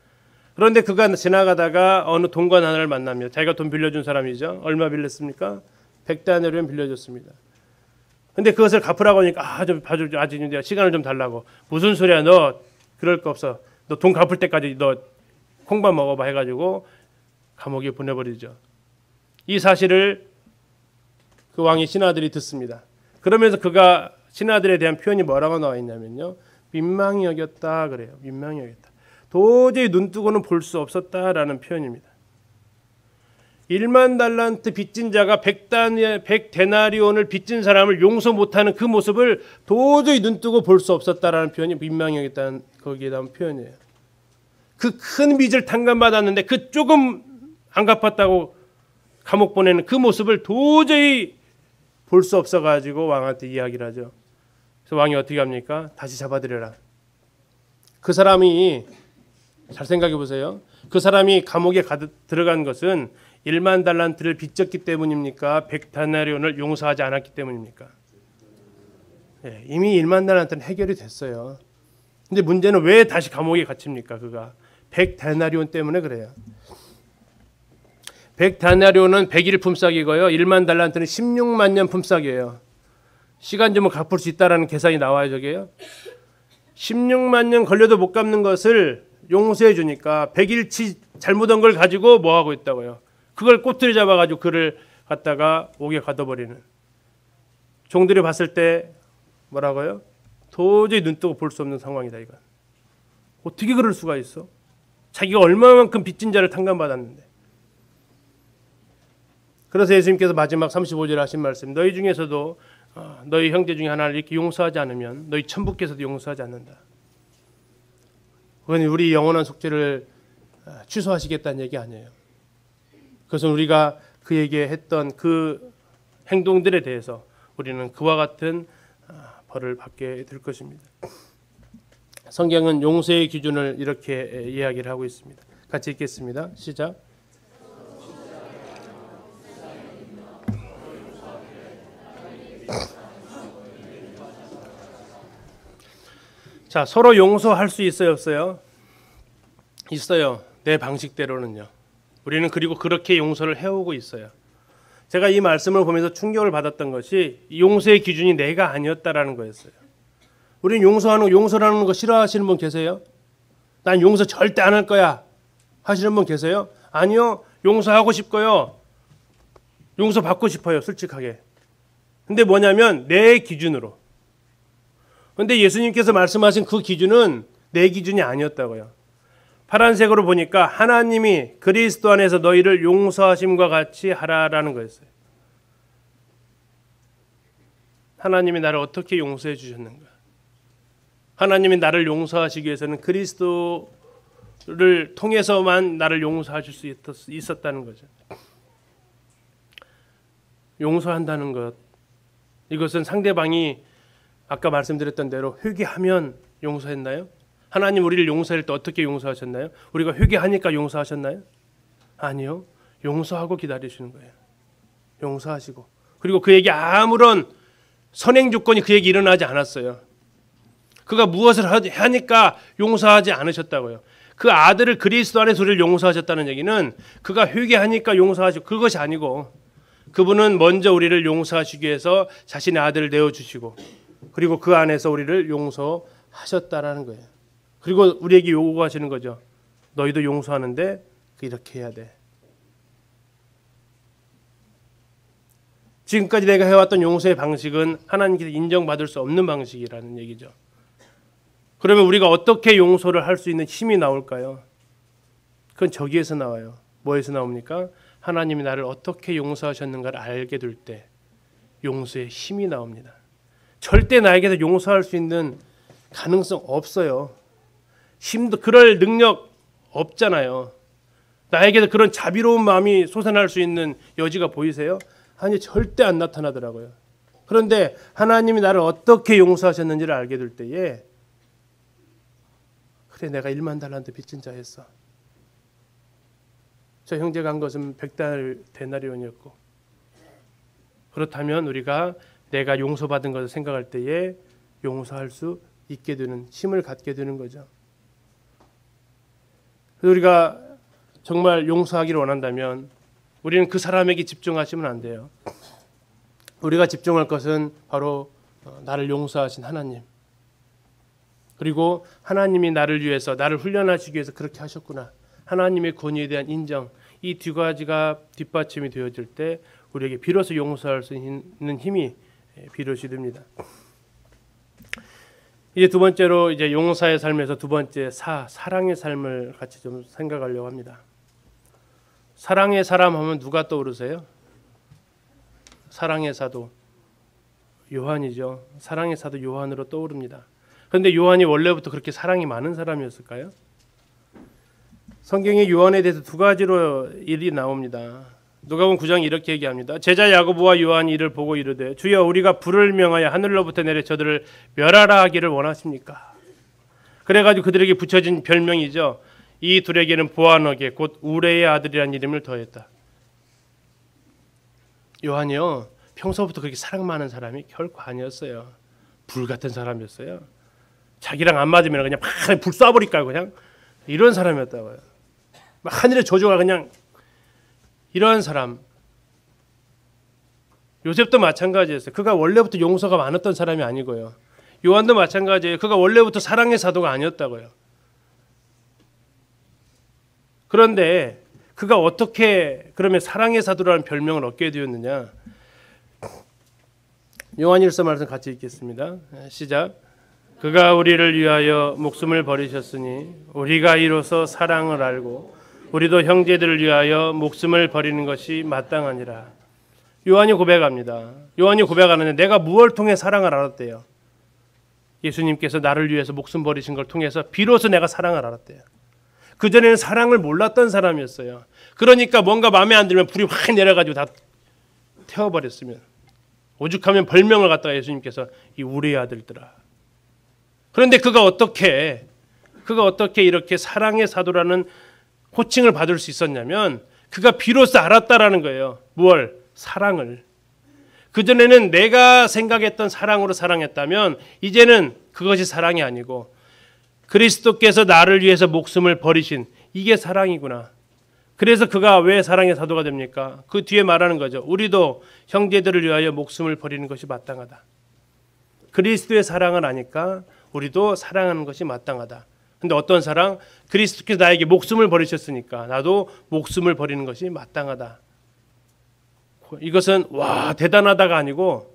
그런데 그가 지나가다가 어느 돈관 하나를 만납니다. 자기가 돈 빌려준 사람이죠. 얼마 빌렸습니까? 100다나리온 빌려줬습니다. 근데 그것을 갚으라고 하니까 좀 봐줘. 아직 시간을 좀 달라고. 무슨 소리야 너 그럴 거 없어. 너 돈 갚을 때까지 너 콩밥 먹어봐 해가지고 감옥에 보내버리죠. 이 사실을 그 왕의 신하들이 듣습니다. 그러면서 그가 신하들에 대한 표현이 뭐라고 나와 있냐면요. 민망히 여겼다 그래요. 민망히 여겼다. 도저히 눈뜨고는 볼 수 없었다라는 표현입니다. 1만 달란트 빚진 자가 100데나리온을 빚진 사람을 용서 못하는 그 모습을 도저히 눈뜨고 볼 수 없었다라는 표현이 민망히 여겼다는 거기에 나온 표현이에요. 그 큰 빚을 탕감받았는데 그 조금 안 갚았다고 감옥 보내는 그 모습을 도저히 볼 수 없어가지고 왕한테 이야기를 하죠. 그래서 왕이 어떻게 합니까? 다시 잡아들여라. 그 사람이 잘 생각해 보세요. 그 사람이 감옥에 들어간 것은 1만 달란트를 빚졌기 때문입니까? 100데나리온을 용서하지 않았기 때문입니까? 이미 1만 달란트는 해결이 됐어요. 근데 문제는 왜 다시 감옥에 갇힙니까? 그가 100데나리온 때문에 그래요. 100데나리온은 100일 품삯이고요. 1만 달란트는 16만 년 품삯이에요. 시간 주면 갚을 수 있다라는 계산이 나와요. 저게요. 16만 년 걸려도 못 갚는 것을 용서해 주니까 100일치 잘못한 걸 가지고 뭐 하고 있다고요. 그걸 꼬투리 잡아가지고 그를 갖다가 옥에 가둬버리는. 종들이 봤을 때 뭐라고요? 도저히 눈뜨고 볼 수 없는 상황이다 이건. 어떻게 그럴 수가 있어? 자기가 얼마만큼 빚진 자를 탕감받았는데. 그래서 예수님께서 마지막 35절에 하신 말씀, 너희 중에서도 너희 형제 중에 하나를 이렇게 용서하지 않으면 너희 천부께서도 용서하지 않는다. 그건 우리 영원한 속죄를 취소하시겠다는 얘기 아니에요. 그것은 우리가 그에게 했던 그 행동들에 대해서 우리는 그와 같은 벌을 받게 될 것입니다. 성경은 용서의 기준을 이렇게 이야기를 하고 있습니다. 같이 읽겠습니다. 시작. 자, 서로 용서할 수 있어요, 없어요? 있어요. 내 방식대로는요. 우리는 그리고 그렇게 용서를 해오고 있어요. 제가 이 말씀을 보면서 충격을 받았던 것이 용서의 기준이 내가 아니었다라는 거였어요. 우리는 용서라는 거 싫어하시는 분 계세요? 난 용서 절대 안 할 거야 하시는 분 계세요? 아니요. 용서하고 싶고요. 용서 받고 싶어요. 솔직하게. 근데 뭐냐면 내 기준으로. 근데 예수님께서 말씀하신 그 기준은 내 기준이 아니었다고요. 파란색으로 보니까 하나님이 그리스도 안에서 너희를 용서하심과 같이 하라라는 거였어요. 하나님이 나를 어떻게 용서해 주셨는가? 하나님이 나를 용서하시기 위해서는 그리스도를 통해서만 나를 용서하실 수 있었다는 거죠. 용서한다는 것, 이것은 상대방이 아까 말씀드렸던 대로 회개하면 용서했나요? 하나님 우리를 용서할 때 어떻게 용서하셨나요? 우리가 회개하니까 용서하셨나요? 아니요. 용서하고 기다리시는 거예요. 용서하시고. 그리고 그에게 아무런 선행 조건이 그에게 일어나지 않았어요. 그가 무엇을 하니까 용서하지 않으셨다고요. 그 아들을 그리스도 안에서 우리를 용서하셨다는 얘기는 그가 회개하니까 용서하시고 그것이 아니고 그분은 먼저 우리를 용서하시기 위해서 자신의 아들을 내어주시고 그리고 그 안에서 우리를 용서하셨다라는 거예요. 그리고 우리에게 요구하시는 거죠. 너희도 용서하는데 이렇게 해야 돼. 지금까지 내가 해왔던 용서의 방식은 하나님께서 인정받을 수 없는 방식이라는 얘기죠. 그러면 우리가 어떻게 용서를 할 수 있는 힘이 나올까요? 그건 저기에서 나와요. 뭐에서 나옵니까? 하나님이 나를 어떻게 용서하셨는가를 알게 될 때 용서의 힘이 나옵니다. 절대 나에게서 용서할 수 있는 가능성 없어요. 힘도 그럴 능력 없잖아요. 나에게서 그런 자비로운 마음이 솟아날 수 있는 여지가 보이세요? 아니 절대 안 나타나더라고요. 그런데 하나님이 나를 어떻게 용서하셨는지를 알게 될 때에 그래 내가 1만 달란트 빚진 자였어. 저 형제가 한 것은 100데나리온이었고 그렇다면 우리가 내가 용서받은 것을 생각할 때에 용서할 수 있게 되는 힘을 갖게 되는 거죠. 우리가 정말 용서하기를 원한다면 우리는 그 사람에게 집중하시면 안 돼요. 우리가 집중할 것은 바로 나를 용서하신 하나님. 그리고 하나님이 나를 위해서 나를 훈련하시기 위해서 그렇게 하셨구나. 하나님의 권위에 대한 인정. 이 두 가지가 뒷받침이 되어질 때 우리에게 비로소 용서할 수 있는 힘이 비롯이 됩니다. 이제 두 번째로 이제 용사의 삶에서 두 번째 사랑의 삶을 같이 좀 생각하려고 합니다. 사랑의 사람 하면 누가 떠오르세요? 사랑의 사도 요한이죠. 사랑의 사도 요한으로 떠오릅니다. 그런데 요한이 원래부터 그렇게 사랑이 많은 사람이었을까요? 성경에 요한에 대해서 두 가지로 일이 나옵니다. 누가복음 9장 이렇게 얘기합니다. 제자 야고보와 요한이 이를 보고 이르되 주여 우리가 불을 명하여 하늘로부터 내려 저들을 멸하라 하기를 원하십니까? 그래가지고 그들에게 붙여진 별명이죠. 이 둘에게는 보아너게 곧 우레의 아들이라는 이름을 더했다. 요한이요 평소부터 그렇게 사랑 많은 사람이 결코 아니었어요. 불 같은 사람이었어요. 자기랑 안 맞으면 그냥 막 불 쏴버릴까요 그냥. 이런 사람이었다고요. 하늘의 저주가 그냥 이러한 사람. 요셉도 마찬가지였어요. 그가 원래부터 용서가 많았던 사람이 아니고요. 요한도 마찬가지예요. 그가 원래부터 사랑의 사도가 아니었다고요. 그런데 그가 어떻게 그러면 사랑의 사도라는 별명을 얻게 되었느냐? 요한일서 말씀 같이 읽겠습니다. 시작. 그가 우리를 위하여 목숨을 버리셨으니 우리가 이로써 사랑을 알고 우리도 형제들을 위하여 목숨을 버리는 것이 마땅하니라. 요한이 고백합니다. 요한이 고백하는데 내가 무엇을 통해 사랑을 알았대요? 예수님께서 나를 위해서 목숨 버리신 걸 통해서 비로소 내가 사랑을 알았대요. 그전에는 사랑을 몰랐던 사람이었어요. 그러니까 뭔가 마음에 안 들면 불이 확 내려가지고 다 태워버렸으면 오죽하면 벌명을 갖다가 예수님께서 이 우리의 아들들아. 그런데 그가 어떻게 이렇게 사랑의 사도라는 호칭을 받을 수 있었냐면 그가 비로소 알았다라는 거예요. 무엇을? 사랑을. 그전에는 내가 생각했던 사랑으로 사랑했다면 이제는 그것이 사랑이 아니고 그리스도께서 나를 위해서 목숨을 버리신 이게 사랑이구나. 그래서 그가 왜 사랑의 사도가 됩니까? 그 뒤에 말하는 거죠. 우리도 형제들을 위하여 목숨을 버리는 것이 마땅하다. 그리스도의 사랑을 아니까 우리도 사랑하는 것이 마땅하다. 근데 어떤 사랑? 그리스도께서 나에게 목숨을 버리셨으니까 나도 목숨을 버리는 것이 마땅하다. 이것은 와 대단하다가 아니고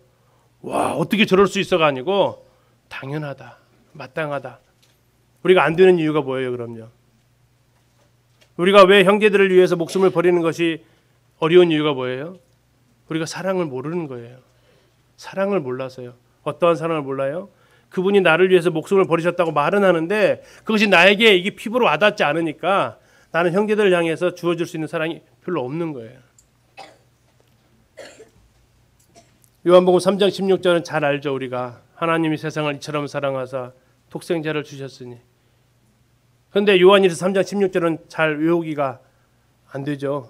와 어떻게 저럴 수 있어가 아니고 당연하다. 마땅하다. 우리가 안 되는 이유가 뭐예요? 그럼요. 우리가 왜 형제들을 위해서 목숨을 버리는 것이 어려운 이유가 뭐예요? 우리가 사랑을 모르는 거예요. 사랑을 몰라서요. 어떠한 사랑을 몰라요? 그분이 나를 위해서 목숨을 버리셨다고 말은 하는데 그것이 나에게 이게 피부로 와닿지 않으니까 나는 형제들을 향해서 주어줄 수 있는 사랑이 별로 없는 거예요. 요한복음 3장 16절은 잘 알죠. 우리가 하나님이 세상을 이처럼 사랑하사 독생자를 주셨으니. 그런데 요한일서 3장 16절은 잘 외우기가 안 되죠.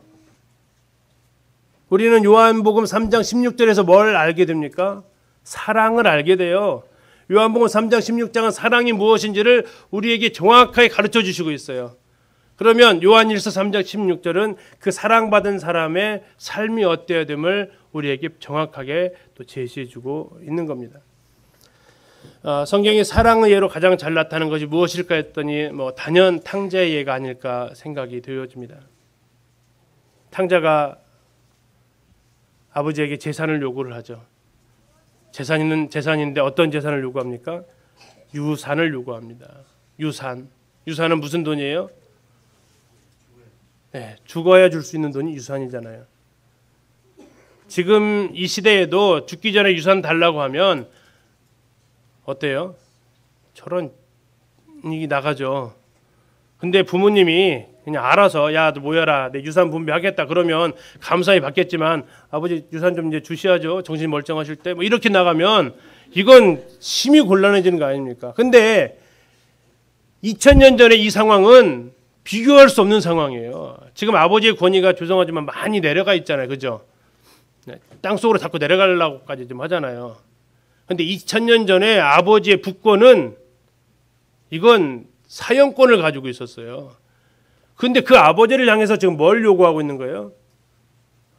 우리는 요한복음 3장 16절에서 뭘 알게 됩니까? 사랑을 알게 돼요. 요한복음 3장 16장은 사랑이 무엇인지를 우리에게 정확하게 가르쳐 주시고 있어요. 그러면 요한일서 3장 16절은 그 사랑받은 사람의 삶이 어때야 됨을 우리에게 정확하게 또 제시해 주고 있는 겁니다. 성경이 사랑의 예로 가장 잘 나타나는 것이 무엇일까 했더니 단연 탕자의 예가 아닐까 생각이 되어집니다. 탕자가 아버지에게 재산을 요구를 하죠. 재산은 재산인데 어떤 재산을 요구합니까? 유산을 요구합니다. 유산은 무슨 돈이에요? 네, 죽어야 줄 수 있는 돈이 유산이잖아요. 지금 이 시대에도 죽기 전에 유산 달라고 하면 어때요? 저런 얘기 나가죠. 근데 부모님이 그냥 알아서 야, 너 모여라. 내 유산 분배하겠다. 그러면 감사히 받겠지만 아버지 유산 좀 이제 주셔야죠. 정신 멀쩡하실 때 뭐 이렇게 나가면 이건 심히 곤란해지는 거 아닙니까? 근데 2000년 전에 이 상황은 비교할 수 없는 상황이에요. 지금 아버지의 권위가 죄송하지만 많이 내려가 있잖아요. 그죠? 땅속으로 자꾸 내려가려고까지 좀 하잖아요. 근데 2000년 전에 아버지의 부권은 이건 사형권을 가지고 있었어요. 근데 그 아버지를 향해서 지금 뭘 요구하고 있는 거예요?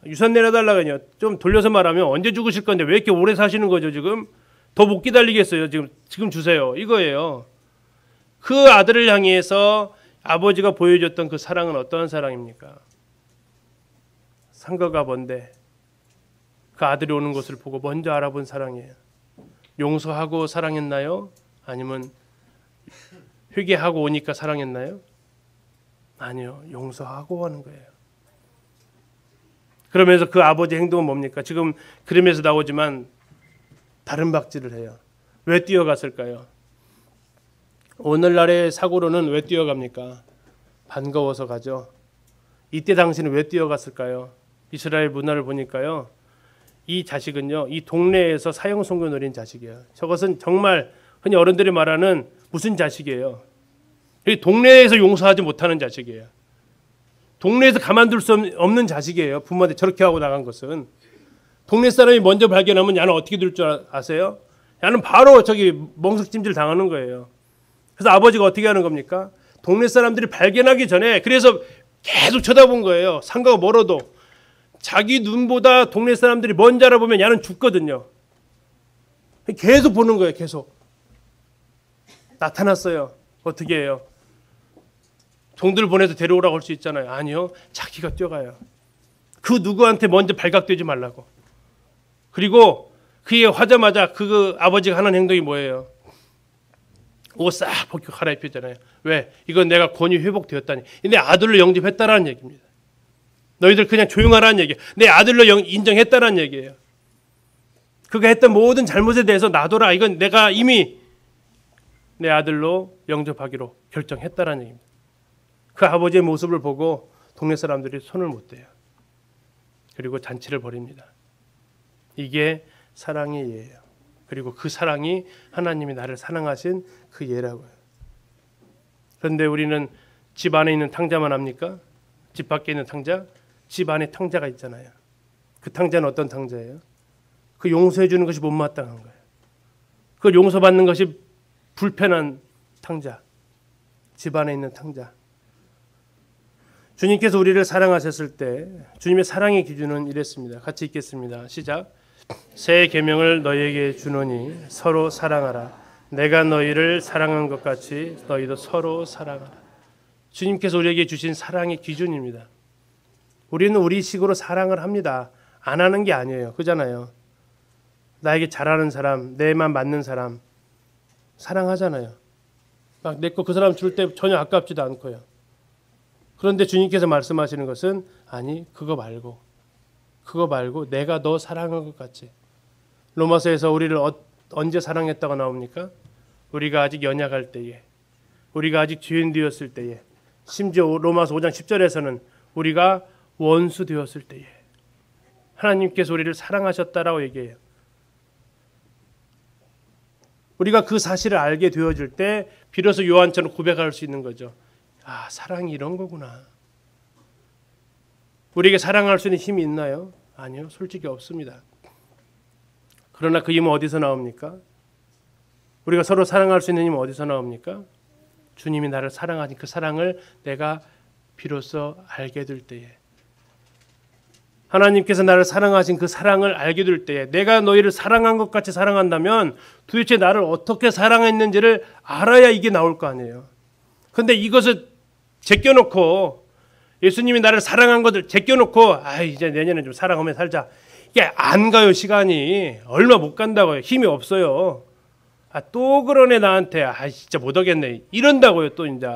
유산 내려달라고요. 좀 돌려서 말하면 언제 죽으실 건데 왜 이렇게 오래 사시는 거죠? 지금 더 못 기다리겠어요. 지금 주세요. 이거예요. 그 아들을 향해서 아버지가 보여줬던 그 사랑은 어떠한 사랑입니까? 상거가 뭔데 그 아들이 오는 것을 보고 먼저 알아본 사랑이에요. 용서하고 사랑했나요? 아니면 회개하고 오니까 사랑했나요? 아니요. 용서하고 하는 거예요. 그러면서 그 아버지의 행동은 뭡니까? 지금 그림에서 나오지만 다른 박질을 해요. 왜 뛰어갔을까요? 오늘날의 사고로는 왜 뛰어갑니까? 반가워서 가죠. 이때 당시는 왜 뛰어갔을까요? 이스라엘 문화를 보니까요. 이 자식은요. 이 동네에서 사형선고 노린 자식이에요. 저것은 정말 흔히 어른들이 말하는 무슨 자식이에요? 이 동네에서 용서하지 못하는 자식이에요. 동네에서 가만둘 수 없는 자식이에요. 부모한테 저렇게 하고 나간 것은. 동네 사람이 먼저 발견하면 야는 어떻게 될 줄 아세요? 야는 바로 저기 멍석찜질 당하는 거예요. 그래서 아버지가 어떻게 하는 겁니까? 동네 사람들이 발견하기 전에 그래서 계속 쳐다본 거예요. 상가가 멀어도. 자기 눈보다 동네 사람들이 먼저 알아보면 야는 죽거든요. 계속 보는 거예요. 계속. 나타났어요. 어떻게 해요? 종들 보내서 데려오라고 할 수 있잖아요. 아니요. 자기가 뛰어가요. 그 누구한테 먼저 발각되지 말라고. 그리고 그게 하자마자 그 아버지가 하는 행동이 뭐예요? 옷 싹 벗고 갈아입혔잖아요. 왜? 이건 내가 권위 회복되었다니. 내 아들로 영접했다라는 얘기입니다. 너희들 그냥 조용하라는 얘기예요. 내 아들로 인정했다라는 얘기예요. 그가 했던 모든 잘못에 대해서 놔둬라. 이건 내가 이미 내 아들로 영접하기로 결정했다라는 얘기입니다. 그 아버지의 모습을 보고 동네 사람들이 손을 못 대요. 그리고 잔치를 벌입니다. 이게 사랑의 예예요. 그리고 그 사랑이 하나님이 나를 사랑하신 그 예라고요. 그런데 우리는 집 안에 있는 탕자만 합니까? 집 밖에 있는 탕자? 집 안에 탕자가 있잖아요. 그 탕자는 어떤 탕자예요? 그 용서해 주는 것이 못마땅한 거예요. 그걸 용서받는 것이 불편한 탕자. 집 안에 있는 탕자. 주님께서 우리를 사랑하셨을 때 주님의 사랑의 기준은 이랬습니다. 같이 읽겠습니다. 시작. 새 계명을 너희에게 주노니 서로 사랑하라. 내가 너희를 사랑한 것 같이 너희도 서로 사랑하라. 주님께서 우리에게 주신 사랑의 기준입니다. 우리는 우리식으로 사랑을 합니다. 안 하는 게 아니에요. 그잖아요. 나에게 잘하는 사람, 내만 맞는 사람 사랑하잖아요. 막 내 거 그 사람 줄 때 전혀 아깝지도 않고요. 그런데 주님께서 말씀하시는 것은 아니 그거 말고 내가 너 사랑한 것 같이. 로마서에서 우리를 언제 사랑했다고 나옵니까? 우리가 아직 연약할 때에, 우리가 아직 죄인 되었을 때에, 심지어 로마서 5장 10절에서는 우리가 원수 되었을 때에 하나님께서 우리를 사랑하셨다라고 얘기해요. 우리가 그 사실을 알게 되어질 때 비로소 요한처럼 고백할 수 있는 거죠. 아, 사랑이 이런 거구나. 우리에게 사랑할 수 있는 힘이 있나요? 아니요. 솔직히 없습니다. 그러나 그 힘은 어디서 나옵니까? 우리가 서로 사랑할 수 있는 힘은 어디서 나옵니까? 주님이 나를 사랑하신 그 사랑을 내가 비로소 알게 될 때에, 하나님께서 나를 사랑하신 그 사랑을 알게 될 때에, 내가 너희를 사랑한 것 같이 사랑한다면 도대체 나를 어떻게 사랑했는지를 알아야 이게 나올 거 아니에요. 그런데 이것을 제껴놓고, 예수님이 나를 사랑한 것을 제껴놓고 이제 내년에 좀 사랑하며 살자, 이게 안 가요. 시간이 얼마 못 간다고요. 힘이 없어요. 또 그러네 나한테. 진짜 못하겠네 이런다고요. 또 이제.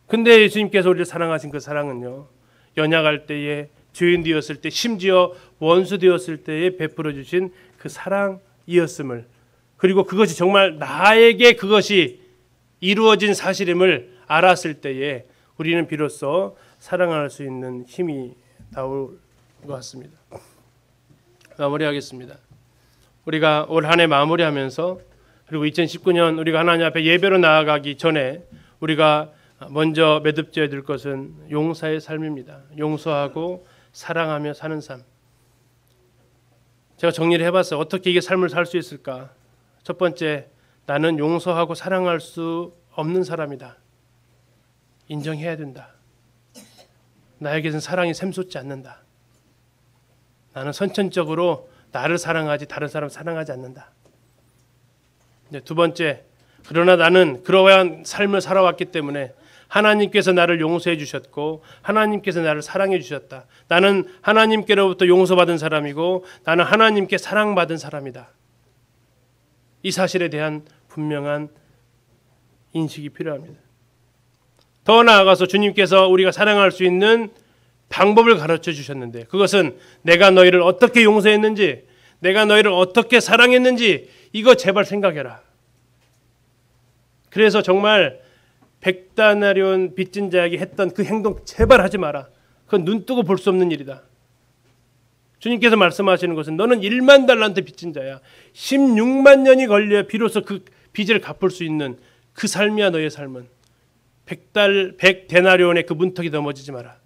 근데 예수님께서 우리를 사랑하신 그 사랑은요, 연약할 때에, 죄인 되었을 때, 심지어 원수 되었을 때에 베풀어 주신 그 사랑이었음을, 그리고 그것이 정말 나에게 그것이 이루어진 사실임을 알았을 때에 우리는 비로소 사랑할 수 있는 힘이 나올 것 같습니다. 마무리하겠습니다. 우리가 올 한 해 마무리하면서, 그리고 2019년 우리가 하나님 앞에 예배로 나아가기 전에 우리가 먼저 매듭져야 될 것은 용서의 삶입니다. 용서하고 사랑하며 사는 삶. 제가 정리를 해봤어요. 어떻게 이게 삶을 살 수 있을까? 첫 번째, 나는 용서하고 사랑할 수 없는 사람이다. 인정해야 된다. 나에게는 사랑이 샘솟지 않는다. 나는 선천적으로 나를 사랑하지 다른 사람 사랑하지 않는다. 두 번째, 그러나 나는 그러한 삶을 살아왔기 때문에 하나님께서 나를 용서해 주셨고 하나님께서 나를 사랑해 주셨다. 나는 하나님께로부터 용서받은 사람이고 나는 하나님께 사랑받은 사람이다. 이 사실에 대한 분명한 인식이 필요합니다. 더 나아가서 주님께서 우리가 사랑할 수 있는 방법을 가르쳐 주셨는데, 그것은 내가 너희를 어떻게 용서했는지, 내가 너희를 어떻게 사랑했는지 이거 제발 생각해라. 그래서 정말 백다나리온 빚진 자에게 했던 그 행동 제발 하지 마라. 그건 눈 뜨고 볼 수 없는 일이다. 주님께서 말씀하시는 것은 너는 1만 달란트 빚진 자야. 16만 년이 걸려 비로소 그 빚을 갚을 수 있는 그 삶이야. 너의 삶은 100데나리온의 그 문턱이 넘어지지 마라.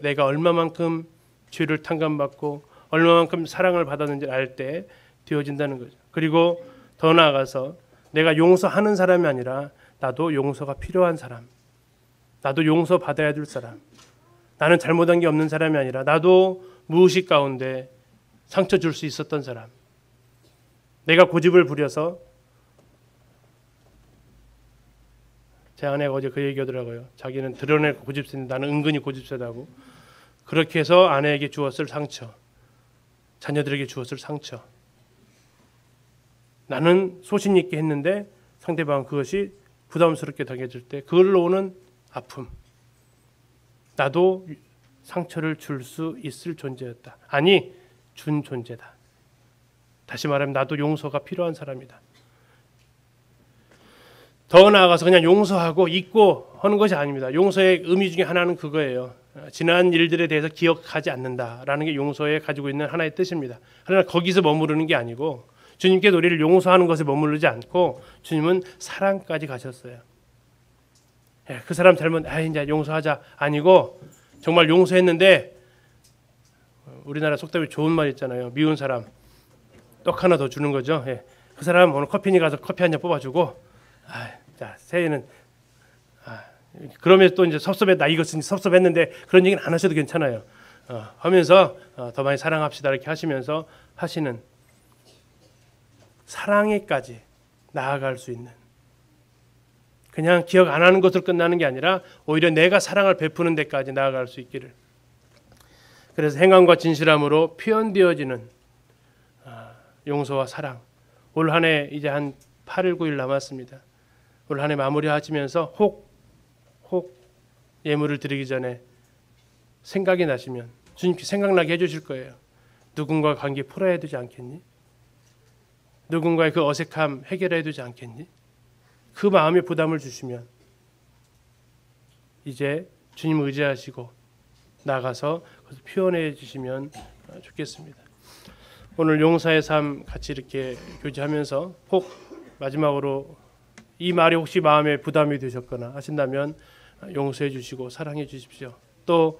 내가 얼마만큼 죄를 탕감받고 얼마만큼 사랑을 받았는지 알 때 되어진다는 거죠. 그리고 더 나아가서 내가 용서하는 사람이 아니라 나도 용서가 필요한 사람, 나도 용서받아야 될 사람, 나는 잘못한 게 없는 사람이 아니라 나도 무의식 가운데 상처 줄 수 있었던 사람, 내가 고집을 부려서, 제 아내가 어제 그 얘기하더라고요. 자기는 드러내고 고집세인데 나는 은근히 고집세다고. 그렇게 해서 아내에게 주었을 상처, 자녀들에게 주었을 상처, 나는 소신 있게 했는데 상대방은 그것이 부담스럽게 당해질 때 그걸로 오는 아픔, 나도 상처를 줄 수 있을 존재였다. 아니, 준 존재다. 다시 말하면 나도 용서가 필요한 사람이다. 더 나아가서 그냥 용서하고 잊고 하는 것이 아닙니다. 용서의 의미 중에 하나는 그거예요. 지난 일들에 대해서 기억하지 않는다라는 게 용서에 가지고 있는 하나의 뜻입니다. 그러나 거기서 머무르는 게 아니고 주님께서 우리를 용서하는 것에 머무르지 않고 주님은 사랑까지 가셨어요. 그 사람 잘못 이제 용서하자 아니고 정말 용서했는데, 우리나라 속담에 좋은 말 있잖아요. 미운 사람 떡 하나 더 주는 거죠. 그 사람 오늘 커피니 가서 커피 한 잔 뽑아주고, 자 새해는 그러면 또 이제 섭섭했다, 이것은 섭섭했는데 그런 얘기는 안 하셔도 괜찮아요. 하면서 더 많이 사랑합시다 이렇게 하시면서 하시는, 사랑에까지 나아갈 수 있는, 그냥 기억 안 하는 것으로 끝나는 게 아니라 오히려 내가 사랑을 베푸는 데까지 나아갈 수 있기를. 그래서 행함과 진실함으로 표현되어지는 용서와 사랑. 올 한 해 이제 한 8일 9일 남았습니다. 올 한 해 마무리하시면서 혹 예물을 드리기 전에 생각이 나시면 주님께 생각나게 해주실 거예요. 누군가와 관계 풀어야 되지 않겠니? 누군가의 그 어색함 해결해야 되지 않겠니? 그 마음에 부담을 주시면 이제 주님 의지하시고 나가서 표현해 주시면 좋겠습니다. 오늘 용서의 삶 같이 이렇게 교제하면서 혹 마지막으로 이 말이 혹시 마음에 부담이 되셨거나 하신다면 용서해 주시고 사랑해 주십시오. 또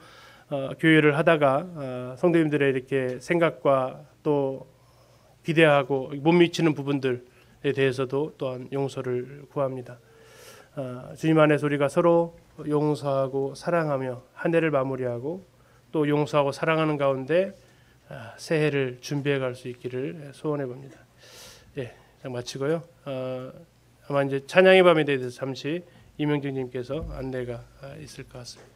교회를 하다가 성도님들의 이렇게 생각과 또 기대하고 못 미치는 부분들에 대해서도 또한 용서를 구합니다. 주님 안에서 우리가 서로 용서하고 사랑하며 한 해를 마무리하고 또 용서하고 사랑하는 가운데 새해를 준비해 갈 수 있기를 소원해 봅니다. 마치고요. 아마 이제 찬양의 밤에 대해서 잠시 이명정님께서 안내가 있을 것 같습니다.